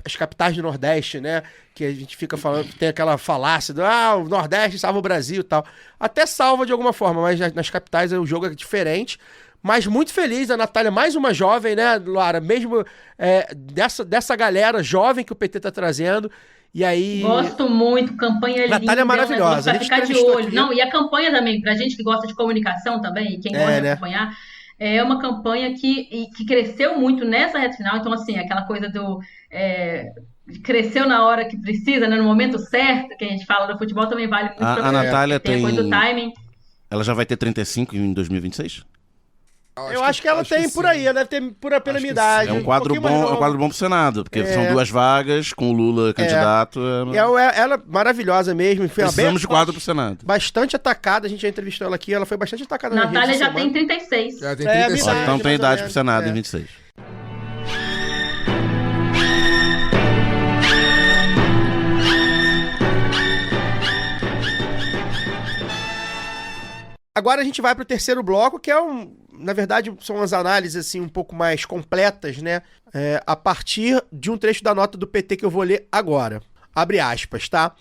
as capitais do Nordeste, né? Que a gente fica falando, tem aquela falácia do o Nordeste salva o Brasil e tal. Até salva de alguma forma, mas nas capitais o jogo é diferente. Mas muito feliz, a Natália, mais uma jovem, né, Luara? Mesmo dessa galera jovem que o PT tá trazendo. E aí... Gosto muito, campanha linda. Natália é maravilhosa. Pra ficar de olho. Não, e a campanha também, pra gente que gosta de comunicação também, e quem gosta de acompanhar, é uma campanha que cresceu muito nessa reta final. Então, assim, aquela coisa do... cresceu na hora que precisa, né, no momento certo, que a gente fala do futebol, também vale muito pra a Natália tem a coisa do timing. Ela já vai ter 35 em 2026? Eu acho que ela tem por aí, ela deve ter pela minha idade. É um quadro bom pro Senado, porque são 2 vagas, com o Lula candidato. Ela é maravilhosa mesmo. Precisamos de quadro pro Senado. Bastante atacada, a gente já entrevistou ela aqui, ela foi bastante atacada na Natália já tem 36. Já tem 36. Então tem idade pro Senado em 26. Agora a gente vai para o terceiro bloco, que na verdade, são umas análises assim, um pouco mais completas, né? A partir de um trecho da nota do PT que eu vou ler agora. Abre aspas, tá?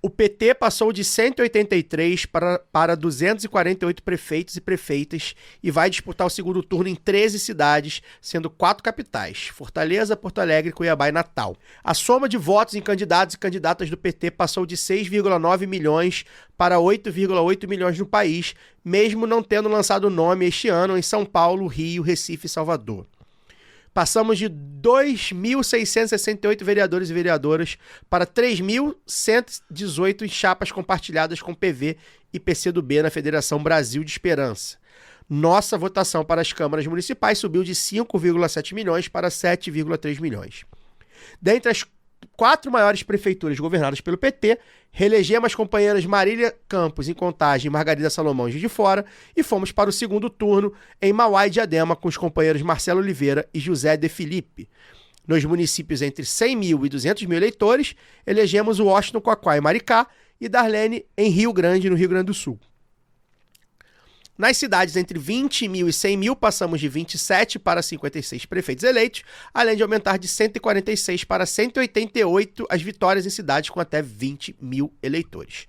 O PT passou de 183 para 248 prefeitos e prefeitas e vai disputar o segundo turno em 13 cidades, sendo 4 capitais: Fortaleza, Porto Alegre, Cuiabá e Natal. A soma de votos em candidatos e candidatas do PT passou de 6,9 milhões para 8,8 milhões no país, mesmo não tendo lançado nome este ano em São Paulo, Rio, Recife e Salvador. Passamos de 2.668 vereadores e vereadoras para 3.118 em chapas compartilhadas com PV e PCdoB na Federação Brasil de Esperança. Nossa votação para as câmaras municipais subiu de 5,7 milhões para 7,3 milhões. Dentre as 4 maiores prefeituras governadas pelo PT, reelegemos as companheiras Marília Campos em Contagem e Margarida Salomão em Juiz de Fora e fomos para o segundo turno em Mauá e Diadema com os companheiros Marcelo Oliveira e José de Filipe. Nos municípios entre 100 mil e 200 mil eleitores, elegemos o Washington, Coaquá e Maricá e Darlene em Rio Grande, no Rio Grande do Sul. Nas cidades entre 20 mil e 100 mil, passamos de 27 para 56 prefeitos eleitos, além de aumentar de 146 para 188 as vitórias em cidades com até 20 mil eleitores.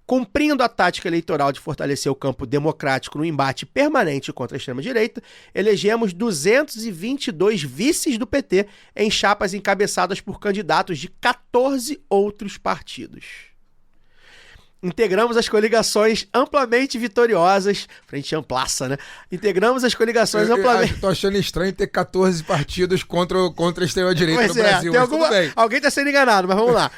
Cumprindo a tática eleitoral de fortalecer o campo democrático no embate permanente contra a extrema-direita, elegemos 222 vices do PT em chapas encabeçadas por candidatos de 14 outros partidos. Integramos as coligações amplamente vitoriosas. Frente amplaça, né? Integramos as coligações amplamente... Tô achando estranho ter 14 partidos contra a extrema-direita no Brasil. Tem alguém tá sendo enganado, mas vamos lá.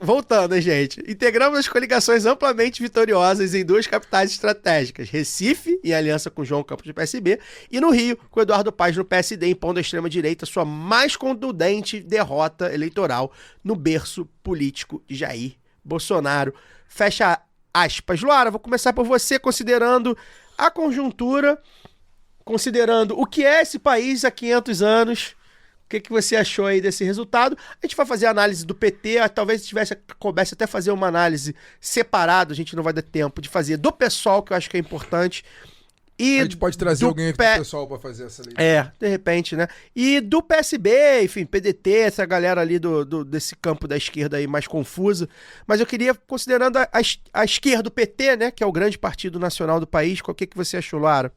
Voltando, gente. Integramos as coligações amplamente vitoriosas em 2 capitais estratégicas. Recife, em aliança com João Campos do PSB, e no Rio, com Eduardo Paes no PSD, impondo à extrema-direita sua mais contundente derrota eleitoral no berço político de Jair Bolsonaro. Fecha aspas. Luara, vou começar por você, considerando a conjuntura, considerando o que é esse país há 500 anos, o que você achou aí desse resultado? A gente vai fazer a análise do PT, talvez coubesse até fazer uma análise separada, a gente não vai dar tempo de fazer do PSOL, que eu acho que é importante. E a gente pode trazer alguém aqui do pessoal para fazer essa leitura. De repente, né? E do PSB, enfim, PDT, essa galera ali desse campo da esquerda aí mais confusa. Mas eu queria, considerando a esquerda do PT, né? Que é o grande partido nacional do país, o que você achou, Lara?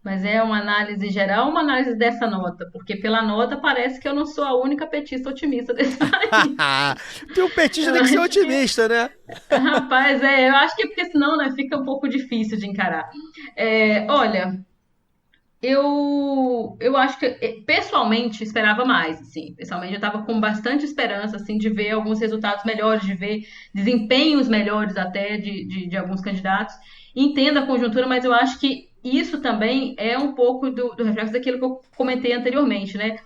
Mas é uma análise geral ou uma análise dessa nota? Porque pela nota parece que eu não sou a única petista otimista desse país. Tem petista tem que ser otimista, né? Rapaz, eu acho que é porque senão, né, fica um pouco difícil de encarar. Olha, eu acho que pessoalmente esperava mais, assim. Pessoalmente eu estava com bastante esperança, assim, de ver alguns resultados melhores, de ver desempenhos melhores até de alguns candidatos. Entendo a conjuntura, mas eu acho que isso também é um pouco do reflexo daquilo que eu comentei anteriormente, né?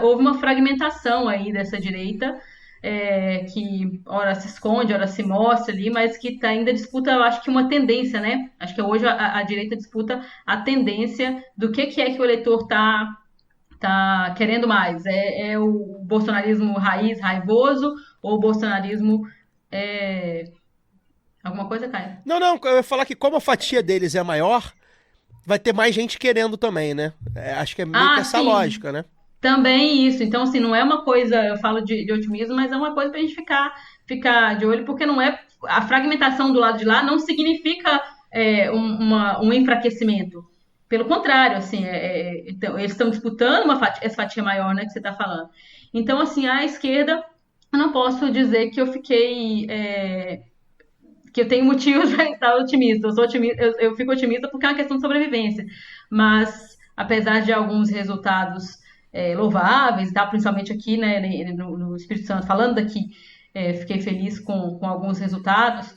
Houve uma fragmentação aí dessa direita, que ora se esconde, ora se mostra ali, mas que ainda disputa, eu acho que uma tendência, né? Acho que hoje a direita disputa a tendência do que é que o eleitor tá querendo mais. É o bolsonarismo raivoso ou o bolsonarismo... Alguma coisa, Caio? Não, eu ia falar que como a fatia deles é maior, vai ter mais gente querendo também, né? Acho que é meio que essa lógica, né? Também isso. Então, assim, não é uma coisa, eu falo de otimismo, mas é uma coisa pra gente ficar de olho, porque não é. A fragmentação do lado de lá não significa um enfraquecimento. Pelo contrário, assim, então, eles estão disputando essa fatia maior, né, que você está falando. Então, assim, a esquerda, eu não posso dizer que eu fiquei. Que eu tenho motivos para estar otimista. Eu fico otimista porque é uma questão de sobrevivência. Mas, apesar de alguns resultados louváveis, tá? Principalmente aqui, né, no Espírito Santo, falando daqui, fiquei feliz com alguns resultados.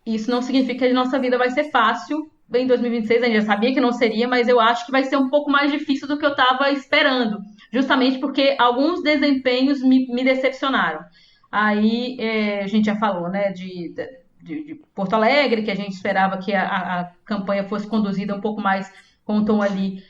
Isso não significa que a nossa vida vai ser fácil. Em 2026 a gente já sabia que não seria, mas eu acho que vai ser um pouco mais difícil do que eu estava esperando. Justamente porque alguns desempenhos me decepcionaram. Aí a gente já falou, né, de Porto Alegre, que a gente esperava que a campanha fosse conduzida um pouco mais com o tom ali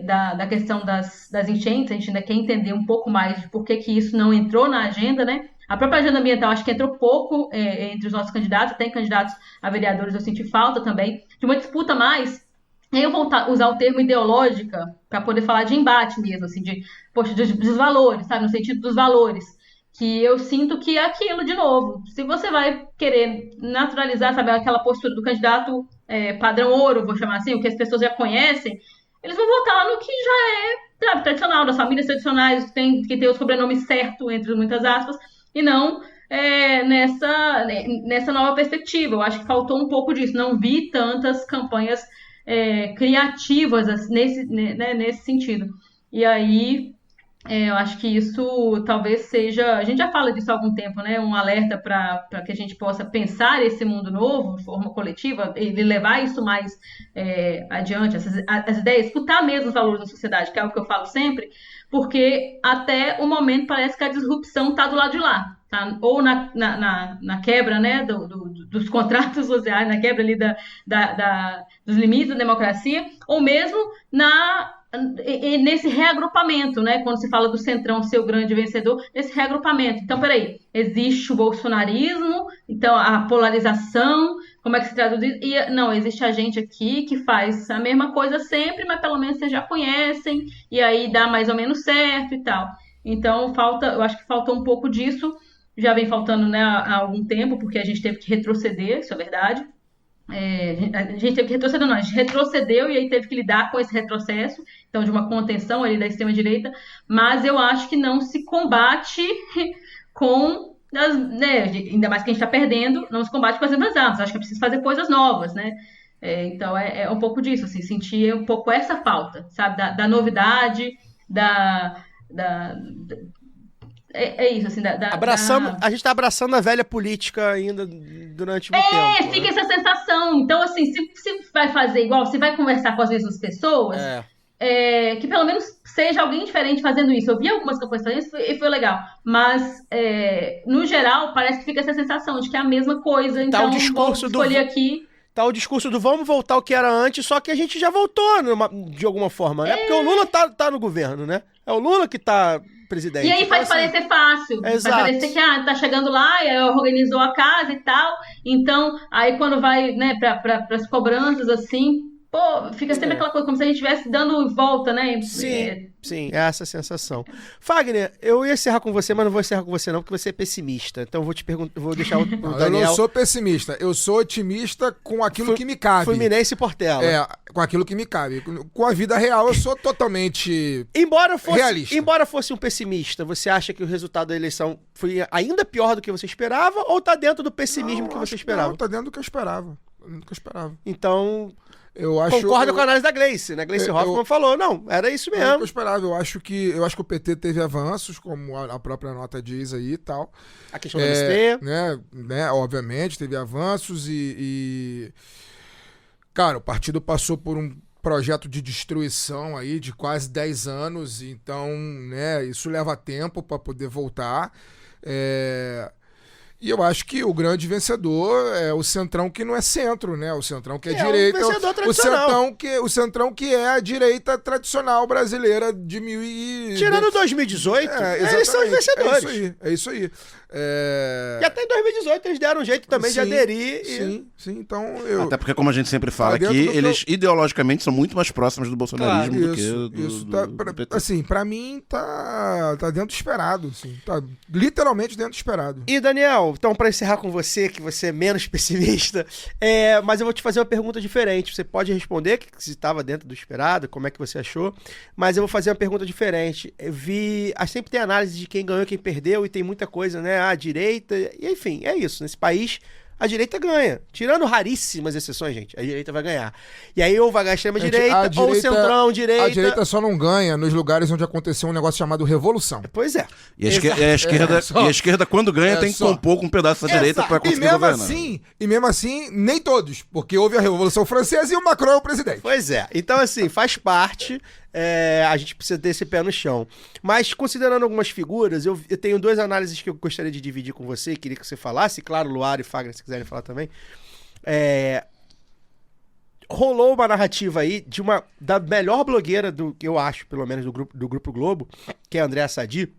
da questão das enchentes. A gente ainda quer entender um pouco mais de por que isso não entrou na agenda, né? A própria agenda ambiental acho que entrou pouco entre os nossos candidatos, até em candidatos a vereadores eu senti falta também, de uma disputa mais. Eu vou usar o termo ideológica para poder falar de embate mesmo, assim, dos valores, sabe? No sentido dos valores. Que eu sinto que é aquilo de novo. Se você vai querer naturalizar, sabe, aquela postura do candidato padrão ouro, vou chamar assim, o que as pessoas já conhecem, eles vão votar no que já sabe, tradicional, das famílias tradicionais, que tem o sobrenome certo, entre muitas aspas, e não nessa nova perspectiva. Eu acho que faltou um pouco disso. Não vi tantas campanhas criativas assim, nesse sentido. E aí... eu acho que isso talvez seja... A gente já fala disso há algum tempo, né? Um alerta para que a gente possa pensar esse mundo novo de forma coletiva e levar isso mais adiante, as ideias, escutar mesmo os valores da sociedade, que é o que eu falo sempre, porque até o momento parece que a disrupção está do lado de lá, tá? Ou na quebra, né, dos contratos sociais, na quebra ali dos limites da democracia, ou mesmo nesse reagrupamento, né? Quando se fala do Centrão ser o grande vencedor, nesse reagrupamento. Então, peraí, existe o bolsonarismo, então a polarização, como é que se traduz isso? E não, existe a gente aqui que faz a mesma coisa sempre, mas pelo menos vocês já conhecem, e aí dá mais ou menos certo e tal. Então, eu acho que faltou um pouco disso, já vem faltando, né, há algum tempo, porque a gente teve que retroceder, isso é verdade. A gente teve que retroceder, não, a gente retrocedeu e aí teve que lidar com esse retrocesso, então de uma contenção ali da extrema-direita, mas eu acho que não se combate com, né, ainda mais que a gente está perdendo, não se combate com as mesmas armas, acho que é preciso fazer coisas novas, né? Então é um pouco disso, assim, sentir um pouco essa falta, sabe, da novidade, isso, assim, A gente tá abraçando a velha política ainda durante muito tempo. Fica essa sensação. Então, assim, se vai fazer igual, se vai conversar com as mesmas pessoas, que pelo menos seja alguém diferente fazendo isso. Eu vi algumas campanhas fazendo isso e foi legal. Mas, no geral, parece que fica essa sensação de que é a mesma coisa. Então, tá o discurso vou escolher aqui... Tá o discurso do vamos voltar ao que era antes, só que a gente já voltou de alguma forma, né? Porque o Lula tá no governo, né? É o Lula que tá presidente. E aí faz parecer fácil. Exato. Faz parecer que tá chegando lá, e organizou a casa e tal. Então, aí quando vai, né, para as cobranças, assim, pô, fica sempre aquela coisa, como se a gente estivesse dando volta, né? Sim, é essa a sensação. Fagner, eu ia encerrar com você, mas não vou encerrar com você não, porque você é pessimista. Então eu vou te perguntar, vou deixar o Daniel... Eu não sou pessimista, eu sou otimista com aquilo que me cabe. Fluminense e Portela. Com aquilo que me cabe. Com a vida real eu sou totalmente realista. Embora fosse um pessimista, você acha que o resultado da eleição foi ainda pior do que você esperava ou tá dentro do pessimismo que você esperava? Não, tá dentro do que eu esperava. Então... Concordo com a análise da Gleice, né? Gleice Hoffmann falou, não, era isso mesmo. É o que eu esperava. Eu acho que o PT teve avanços, como a própria nota diz aí e tal. A questão do MST. Né, obviamente, teve avanços e... Cara, o partido passou por um projeto de destruição aí de quase 10 anos, então, né, isso leva tempo para poder voltar. E eu acho que o grande vencedor é o centrão que não é centro, né? O centrão que é É, direita. o vencedor tradicional. O centrão que é a direita tradicional brasileira de Tirando 2018, eles são os vencedores. É isso aí. E até em 2018 eles deram um jeito também de aderir. Sim. Então Até porque, como a gente sempre fala aqui, eles ideologicamente são muito mais próximos do bolsonarismo do que do PT. Assim, pra mim tá dentro do esperado, assim. Tá literalmente dentro do esperado. E, Daniel, então pra encerrar com você, que você é menos pessimista, mas eu vou te fazer uma pergunta diferente. Você pode responder que se estava dentro do esperado, como é que você achou, mas eu vou fazer uma pergunta diferente. Sempre tem análise de quem ganhou e quem perdeu, e tem muita coisa, né? A direita, e enfim, é isso. Nesse país, a direita ganha. Tirando raríssimas exceções, gente, a direita vai ganhar. E aí ou vai ganhar a extrema-direita, ou o centrão-direita. A direita só não ganha nos lugares onde aconteceu um negócio chamado revolução. Pois é. E a esquerda, quando ganha, tem que compor com um pedaço da direita para conseguir governar. E mesmo assim, nem todos, porque houve a Revolução Francesa e o Macron é o presidente. Pois é. Então, assim, faz parte. A gente precisa ter esse pé no chão. Mas, considerando algumas figuras, eu tenho duas análises que eu gostaria de dividir com você, e queria que você falasse. Claro, Luara e Fagner, se quiserem falar também. Rolou uma narrativa aí da melhor blogueira que eu acho, pelo menos, do Grupo Globo, que é a Andréa Sadi,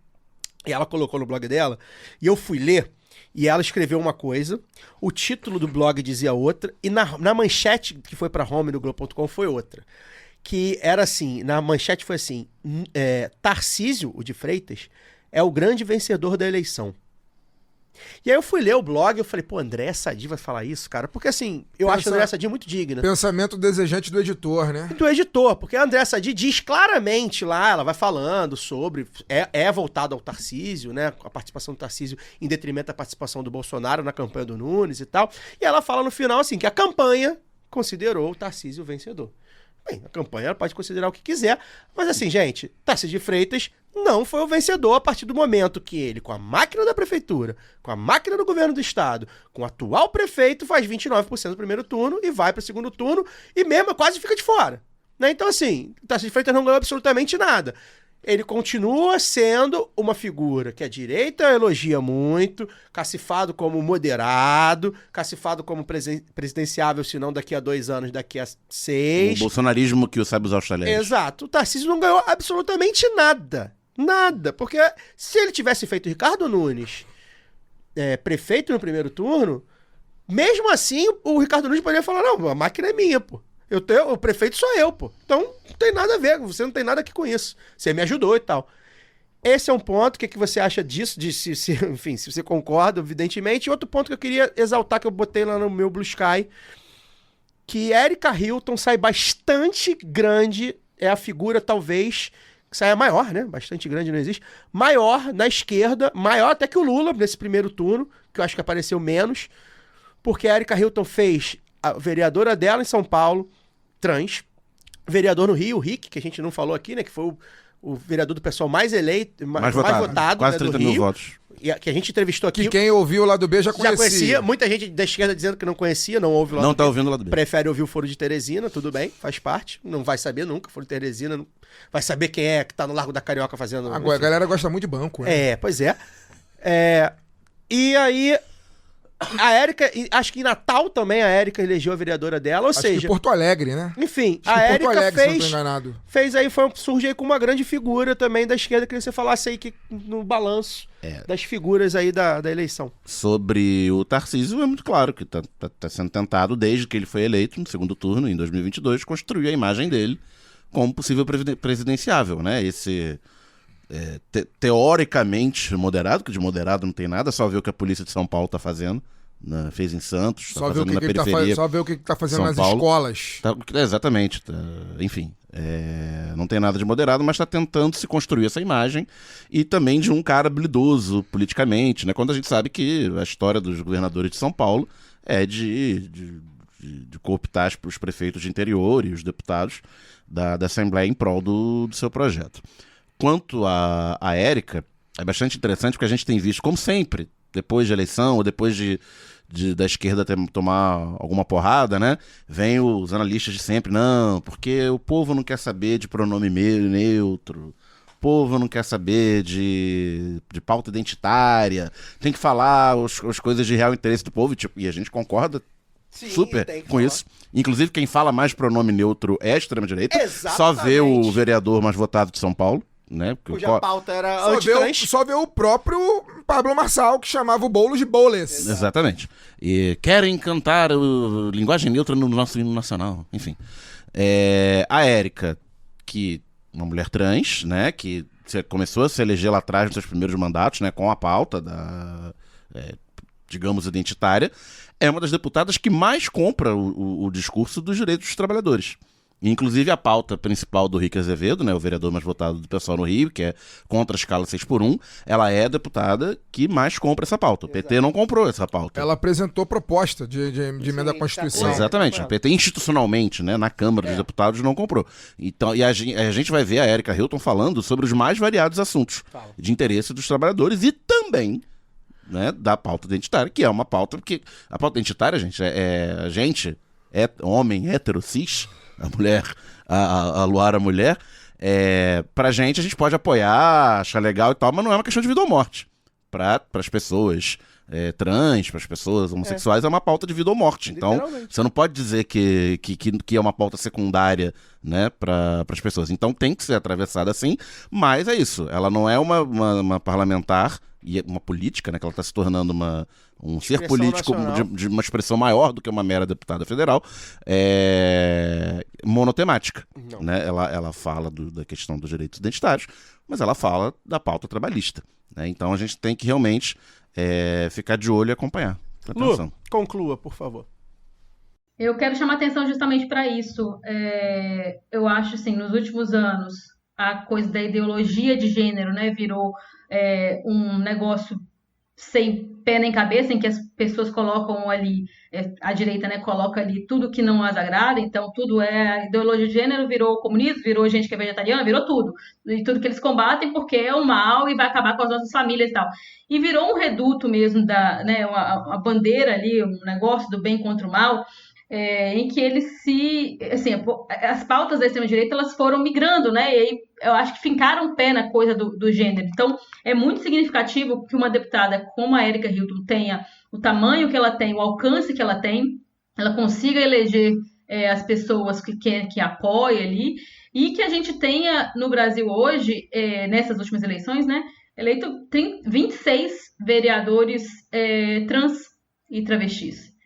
e ela colocou no blog dela, e eu fui ler, e ela escreveu uma coisa, o título do blog dizia outra, e na manchete que foi pra home no Globo.com foi outra. Que era assim, na manchete foi assim, Tarcísio, o de Freitas, é o grande vencedor da eleição. E aí eu fui ler o blog e eu falei, pô, Andréa Sadi vai falar isso, cara? Porque assim, eu acho a Andréa Sadi muito digna. Pensamento desejante do editor, né? Do editor, porque a Andréa Sadi diz claramente lá, ela vai falando sobre, voltado ao Tarcísio, né? A participação do Tarcísio em detrimento da participação do Bolsonaro na campanha do Nunes e tal. E ela fala no final assim, que a campanha considerou o Tarcísio vencedor. Bem, a campanha ela pode considerar o que quiser, mas assim, gente, Tarcísio de Freitas não foi o vencedor a partir do momento que ele, com a máquina da prefeitura, com a máquina do governo do estado, com o atual prefeito, faz 29% no primeiro turno e vai para o segundo turno e mesmo quase fica de fora. Né? Então assim, Tarcísio de Freitas não ganhou absolutamente nada. Ele continua sendo uma figura que a direita elogia muito, cacifado como moderado, cacifado como presidenciável, se não daqui a 2 anos, daqui a 6. O bolsonarismo que o sabe usar os talheres. Exato. O Tarcísio não ganhou absolutamente nada. Nada. Porque se ele tivesse feito Ricardo Nunes prefeito no primeiro turno, mesmo assim o Ricardo Nunes poderia falar, não, a máquina é minha, pô. O prefeito sou eu, pô. Então, não tem nada a ver, você não tem nada aqui com isso. Você me ajudou e tal. Esse é um ponto, o que você acha disso? Enfim, se você concorda, evidentemente. E outro ponto que eu queria exaltar, que eu botei lá no meu Blue Sky, que Erika Hilton sai bastante grande, é a figura, talvez, que saia maior, né? Bastante grande, não existe. Maior na esquerda, maior até que o Lula, nesse primeiro turno, que eu acho que apareceu menos, porque a Erika Hilton fez a vereadora dela em São Paulo, trans, vereador no Rio, o Rick, que a gente não falou aqui, né, que foi o vereador do pessoal mais eleito, mais votado, quase né, 30 do mil Rio, votos. Que a gente entrevistou aqui. Que quem ouviu o Lado B já conhecia. Muita gente da esquerda dizendo que não conhecia, não ouve o Lado B. Não tá ouvindo o Lado B. Prefere ouvir o Foro de Teresina, tudo bem, faz parte, não vai saber nunca, Foro de Teresina, não vai saber quem é que tá no Largo da Carioca fazendo... Agora, a galera gosta muito de banco, né? Pois é. E aí... A Érica, acho que em Natal também a Érica elegeu a vereadora dela, ou acho seja... que Porto Alegre, né? Enfim, acho a que Porto Érica Alegre, se não tô enganado. fez aí, surge aí com uma grande figura também da esquerda, queria que você falasse aí no balanço das figuras aí da eleição. Sobre o Tarcísio, é muito claro que tá sendo tentado, desde que ele foi eleito no segundo turno, em 2022, construir a imagem dele como possível presidenciável, né? Esse... teoricamente moderado, que de moderado não tem nada, só ver o que a polícia de São Paulo tá fazendo, fez em Santos, só ver na periferia, só ver o que tá fazendo nas escolas. Exatamente, enfim, não tem nada de moderado, mas está tentando se construir essa imagem, e também de um cara habilidoso politicamente, né? Quando a gente sabe que a história dos governadores de São Paulo é de cooptar os prefeitos de interior e os deputados da Assembleia em prol do seu projeto. Quanto a Érica, é bastante interessante porque a gente tem visto, como sempre, depois de eleição ou depois da esquerda tomar alguma porrada, né? Vem os analistas de sempre, não, porque o povo não quer saber de pronome neutro, povo não quer saber de pauta identitária, tem que falar as coisas de real interesse do povo, tipo, e a gente concorda super com isso. Inclusive, quem fala mais pronome neutro é a extrema-direita. Só vê o vereador mais votado de São Paulo, né? Cuja pauta era só vê o próprio Pablo Marçal, que chamava o Boulos de Boules. Exatamente. E querem cantar linguagem neutra no nosso hino nacional. Enfim. A Érica, que uma mulher trans, né? Que começou a se eleger lá atrás nos seus primeiros mandatos, né? Com a pauta digamos, identitária, é uma das deputadas que mais compra o discurso dos direitos dos trabalhadores. Inclusive a pauta principal do Rick Azevedo, né, o vereador mais votado do pessoal no Rio, que é contra a escala 6x1, ela é a deputada que mais compra essa pauta. O PT não comprou essa pauta. Ela apresentou proposta de emenda à Constituição. Exatamente. O PT institucionalmente, né, na Câmara dos Deputados, não comprou. Então, e a gente vai ver a Erika Hilton falando sobre os mais variados assuntos de interesse dos trabalhadores e também, né, da pauta identitária, que é uma pauta que a pauta identitária, gente, a gente é homem, hétero, cis, a mulher, a Luara mulher, pra gente a gente pode apoiar, achar legal e tal, mas não é uma questão de vida ou morte. Para as pessoas trans, para as pessoas homossexuais, é uma pauta de vida ou morte. Então, você não pode dizer que é uma pauta secundária, né, para as pessoas. Então, tem que ser atravessada assim, mas é isso. Ela não é uma parlamentar e uma política, né, que ela está se tornando um ser político de uma expressão maior do que uma mera deputada federal, monotemática. Né? Ela fala da questão dos direitos identitários, mas ela fala da pauta trabalhista. Né? Então a gente tem que realmente ficar de olho e acompanhar. Lu, conclua, por favor. Eu quero chamar atenção justamente para isso. Eu acho, assim, nos últimos anos, a coisa da ideologia de gênero, né, virou um negócio sem pé nem cabeça, em que as pessoas colocam ali, a direita, né, coloca ali tudo que não as agrada, então tudo a ideologia de gênero virou comunismo, virou gente que é vegetariana, virou tudo. E tudo que eles combatem porque é o mal e vai acabar com as nossas famílias e tal. E virou um reduto mesmo, né, uma bandeira ali, um negócio do bem contra o mal, em que eles as pautas da extrema-direita, elas foram migrando, né, e aí eu acho que fincaram o pé na coisa do gênero. Então, é muito significativo que uma deputada como a Erika Hilton tenha o tamanho que ela tem, o alcance que ela tem, ela consiga eleger as pessoas que apoia ali, e que a gente tenha no Brasil hoje, nessas últimas eleições, né, eleito 26 vereadores trans e travestis.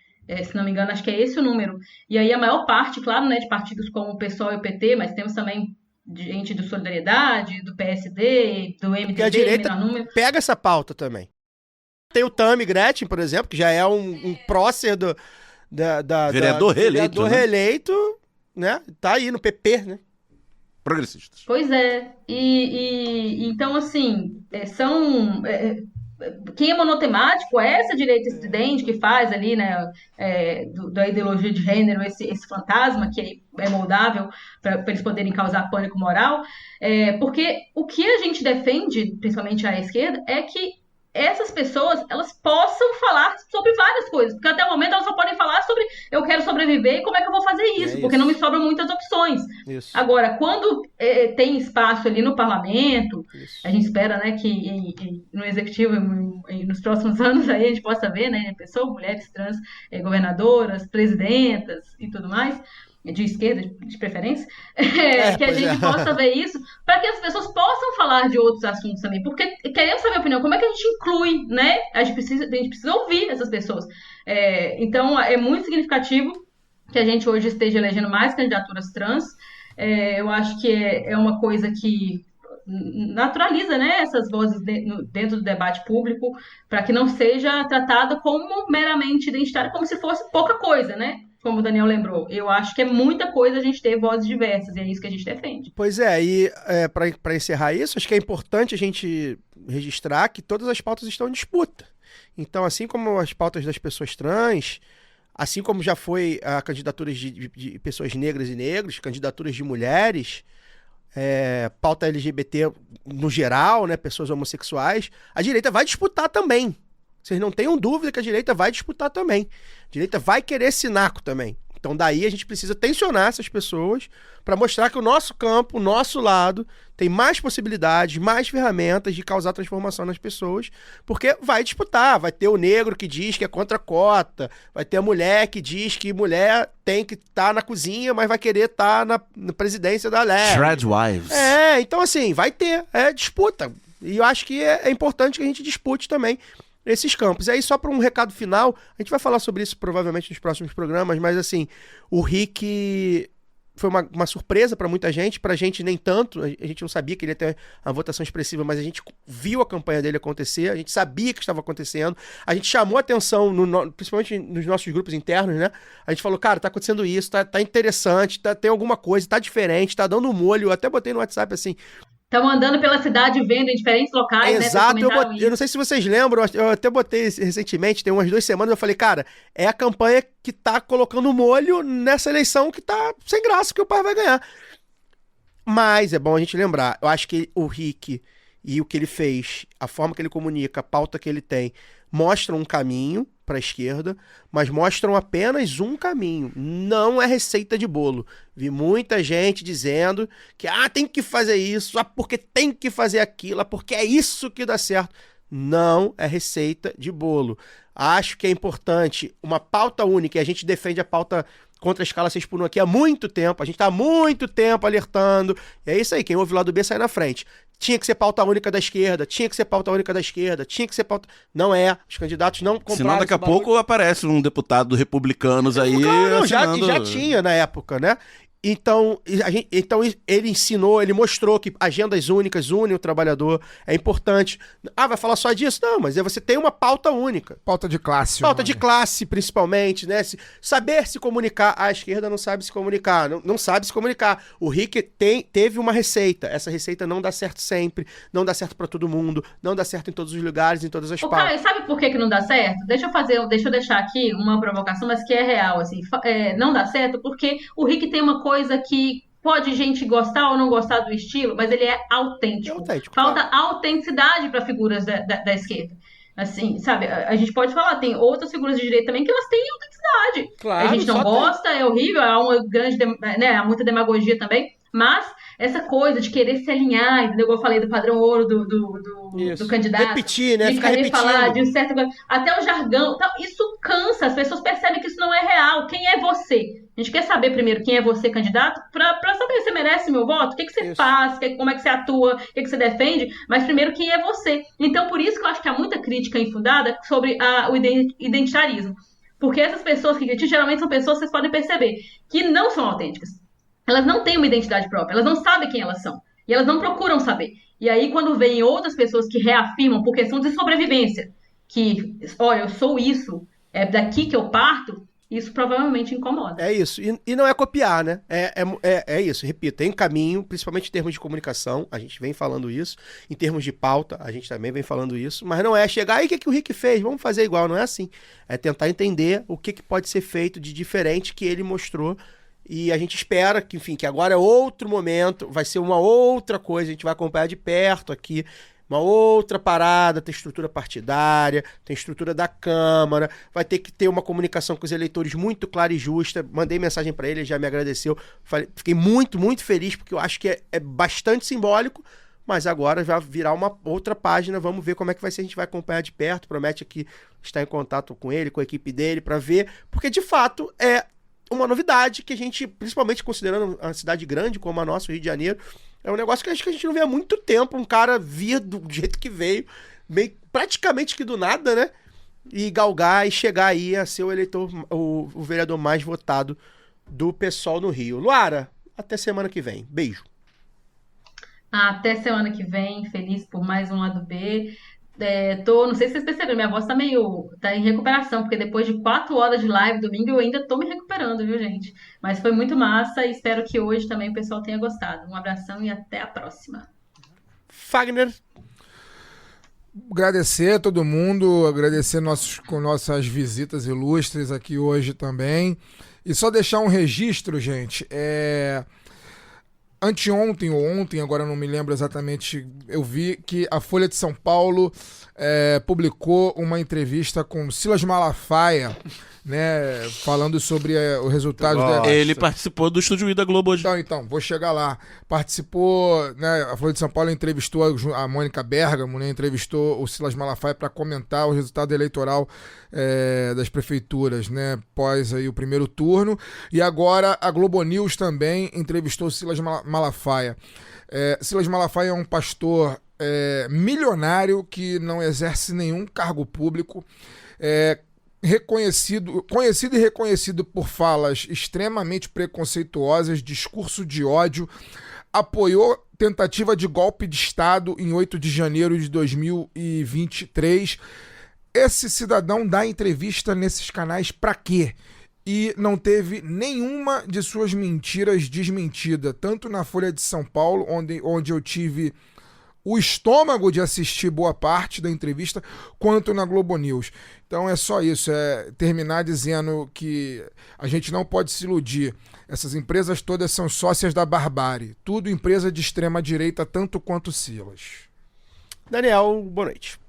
Se não me engano, acho que é esse o número. E aí a maior parte, claro, né, de partidos como o PSOL e o PT, mas temos também gente do Solidariedade, do PSD, do MDB. Porque a direita pega essa pauta também. Tem o Tami Gretchen, por exemplo, que já é um prócer vereador reeleito. Vereador reeleito, né? Tá aí no PP, né? Progressistas. Pois é. E então, assim, quem é monotemático é essa direita estridente que faz ali, né, da ideologia de gênero, esse fantasma que é moldável para eles poderem causar pânico moral, porque o que a gente defende, principalmente a esquerda, é que essas pessoas, elas possam falar sobre várias coisas, porque até o momento elas só podem falar sobre eu quero sobreviver e como é que eu vou fazer isso, porque não me sobram muitas opções. Isso. Agora, quando tem espaço ali no parlamento, a gente espera, né, que no executivo, nos próximos anos aí a gente possa ver, né, pessoas, mulheres trans, governadoras, presidentas e tudo mais, de esquerda, de preferência, que a gente possa ver isso, para que as pessoas possam falar de outros assuntos também, porque queremos saber a opinião, como é que a gente inclui, né, a gente precisa ouvir essas pessoas. Então, é muito significativo que a gente hoje esteja elegendo mais candidaturas trans. Eu acho que é uma coisa que naturaliza, né, essas vozes dentro do debate público, para que não seja tratada como meramente identitária, como se fosse pouca coisa, né? Como o Daniel lembrou, eu acho que é muita coisa a gente ter vozes diversas, e é isso que a gente defende. Pois e para encerrar isso, acho que é importante a gente registrar que todas as pautas estão em disputa. Então, assim como as pautas das pessoas trans, assim como já foi a candidaturas de pessoas negras e negros, candidaturas de mulheres, pauta LGBT no geral, né, pessoas homossexuais, a direita vai disputar também. Vocês não tenham dúvida que a direita vai disputar também. A direita vai querer esse naco também. Então daí a gente precisa tensionar essas pessoas para mostrar que o nosso campo, o nosso lado, tem mais possibilidades, mais ferramentas de causar transformação nas pessoas, porque vai disputar, vai ter o negro que diz que é contra a cota, vai ter a mulher que diz que mulher tem que estar na cozinha, mas vai querer estar na presidência da LERJ. Threadwives. Então assim, vai ter, disputa. E eu acho que é importante que a gente dispute também esses campos. E aí, só para um recado final, a gente vai falar sobre isso provavelmente nos próximos programas, mas assim, o Rick foi uma surpresa para muita gente, pra gente nem tanto, a gente não sabia que ele ia ter uma votação expressiva, mas a gente viu a campanha dele acontecer, a gente sabia que estava acontecendo, a gente chamou atenção, principalmente nos nossos grupos internos, né? A gente falou, cara, tá acontecendo isso, tá interessante, tem alguma coisa, tá diferente, tá dando um molho, eu até botei no WhatsApp assim... Estão andando pela cidade, vendo em diferentes locais, Exato, né? Eu não sei se vocês lembram, eu até botei recentemente, tem umas 2 semanas, eu falei, cara, é a campanha que tá colocando molho nessa eleição que tá sem graça, que o pai vai ganhar. Mas é bom a gente lembrar, eu acho que o Rick e o que ele fez, a forma que ele comunica, a pauta que ele tem, mostram um caminho para a esquerda, mas mostram apenas um caminho. Não é receita de bolo. Vi muita gente dizendo que tem que fazer isso, porque tem que fazer aquilo, porque é isso que dá certo. Não é receita de bolo. Acho que é importante uma pauta única, e a gente defende a pauta contra a escala 6x1 aqui há muito tempo, a gente está há muito tempo alertando, e é isso aí, quem ouve o lado B sai na frente. Tinha que ser pauta única da esquerda, tinha que ser pauta única da esquerda, tinha que ser pauta... Não é, os candidatos não compraram. Senão daqui a pouco aparece um deputado republicanos aí assinando... já tinha na época, né? Então, ele ensinou, ele mostrou que agendas únicas unem o trabalhador, é importante. Vai falar só disso? Não, mas você tem uma pauta única. Pauta de classe. Pauta de classe, principalmente, né? Saber se comunicar. A esquerda não sabe se comunicar, não sabe se comunicar. O Rick teve uma receita. Essa receita não dá certo sempre, não dá certo pra todo mundo, não dá certo em todos os lugares, em todas as pautas. Caio, sabe por que não dá certo? Deixa eu deixar aqui uma provocação, mas que é real, assim. Não dá certo porque o Rick tem uma coisa que pode gente gostar ou não gostar do estilo, mas ele é autêntico. Falta autenticidade para figuras da esquerda. Assim, sabe, a gente pode falar, tem outras figuras de direita também que elas têm autenticidade. Claro, a gente não gosta, é horrível, há uma grande, né, há muita demagogia também, mas essa coisa de querer se alinhar, entendeu? Eu falei do padrão ouro do candidato. Repetir, né? De Ficar querer repetindo. falar de certa coisa. Até o jargão. Então, isso cansa. As pessoas percebem que isso não é real. Quem é você? A gente quer saber primeiro quem é você, candidato, pra saber se você merece meu voto. O que você faz? Como é que você atua? O que você defende? Mas primeiro, quem é você? Então, por isso que eu acho que há muita crítica infundada sobre o identitarismo. Porque essas pessoas que criticam, geralmente são pessoas, vocês podem perceber, que não são autênticas. Elas não têm uma identidade própria, elas não sabem quem elas são. E elas não procuram saber. E aí, quando vem outras pessoas que reafirmam, por questão de sobrevivência, que, olha, eu sou isso, é daqui que eu parto, isso provavelmente incomoda. É isso. E não é copiar, né? É isso, repito, tem caminho, principalmente em termos de comunicação, a gente vem falando isso, em termos de pauta, a gente também vem falando isso, mas não é chegar, aí o que o Rick fez? Vamos fazer igual, não é assim. É tentar entender o que pode ser feito de diferente que ele mostrou. E a gente espera que, enfim, que agora é outro momento, vai ser uma outra coisa, a gente vai acompanhar de perto aqui, uma outra parada, tem estrutura partidária, tem estrutura da Câmara, vai ter que ter uma comunicação com os eleitores muito clara e justa. Mandei mensagem para ele já me agradeceu. Fiquei muito, muito feliz, porque eu acho que é bastante simbólico, mas agora vai virar uma outra página, vamos ver como é que vai ser, a gente vai acompanhar de perto, promete aqui estar em contato com ele, com a equipe dele, para ver, porque de fato é uma novidade que a gente, principalmente considerando uma cidade grande como a nossa, o Rio de Janeiro, é um negócio que acho que a gente não vê há muito tempo, um cara vir do jeito que veio, meio praticamente que do nada, né? E galgar e chegar aí a ser o eleitor, o vereador mais votado do PSOL no Rio. Luara, até semana que vem. Beijo. Até semana que vem, feliz por mais um Lado B. Não sei se vocês perceberam, minha voz tá em recuperação, porque depois de 4 horas de live domingo eu ainda tô me recuperando, viu, gente? Mas foi muito massa e espero que hoje também o pessoal tenha gostado. Um abração e até a próxima. Fagner. Agradecer a todo mundo, agradecer com nossas visitas ilustres aqui hoje também. E só deixar um registro, gente, anteontem ou ontem, agora não me lembro exatamente, eu vi que a Folha de São Paulo publicou uma entrevista com Silas Malafaia, né, falando sobre o resultado Ele participou do Estúdio I da Globo hoje. Então, vou chegar lá. Participou, né, a Folha de São Paulo entrevistou a Mônica Bergamo, né, entrevistou o Silas Malafaia para comentar o resultado eleitoral das prefeituras, né, pós aí o primeiro turno. E agora a Globo News também entrevistou o Silas Malafaia. Silas Malafaia é um pastor milionário que não exerce nenhum cargo público, conhecido e reconhecido por falas extremamente preconceituosas, discurso de ódio, apoiou tentativa de golpe de Estado em 8 de janeiro de 2023. Esse cidadão dá entrevista nesses canais pra quê? E não teve nenhuma de suas mentiras desmentida, tanto na Folha de São Paulo, onde eu tive o estômago de assistir boa parte da entrevista, quanto na Globo News. Então é só isso, terminar dizendo que a gente não pode se iludir. Essas empresas todas são sócias da barbárie. Tudo empresa de extrema direita, tanto quanto Silas. Daniel, boa noite.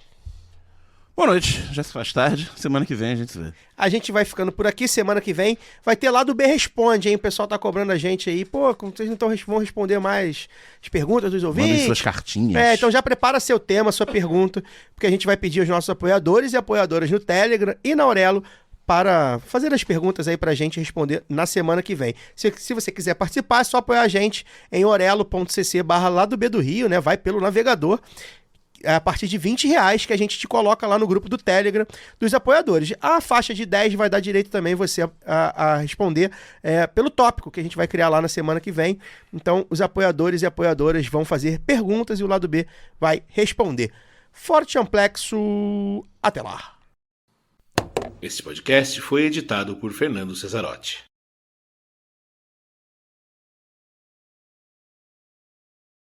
Boa noite, já se faz tarde. Semana que vem a gente se vê. A gente vai ficando por aqui. Semana que vem vai ter lá do B Responde, hein? O pessoal tá cobrando a gente aí. Pô, como vocês não vão responder mais as perguntas dos ouvintes? Mandem suas cartinhas. Então já prepara seu tema, sua pergunta, porque a gente vai pedir aos nossos apoiadores e apoiadoras no Telegram e na Aurelo para fazer as perguntas aí pra gente responder na semana que vem. Se você quiser participar, é só apoiar a gente em orelo.cc/lá do B do Rio, né? Vai pelo navegador. A partir de R$20 que a gente te coloca lá no grupo do Telegram dos apoiadores. A faixa de 10 vai dar direito também você a responder pelo tópico que a gente vai criar lá na semana que vem. Então, os apoiadores e apoiadoras vão fazer perguntas e o lado B vai responder. Forte amplexo, até lá. Esse podcast foi editado por Fernando Cesarotti.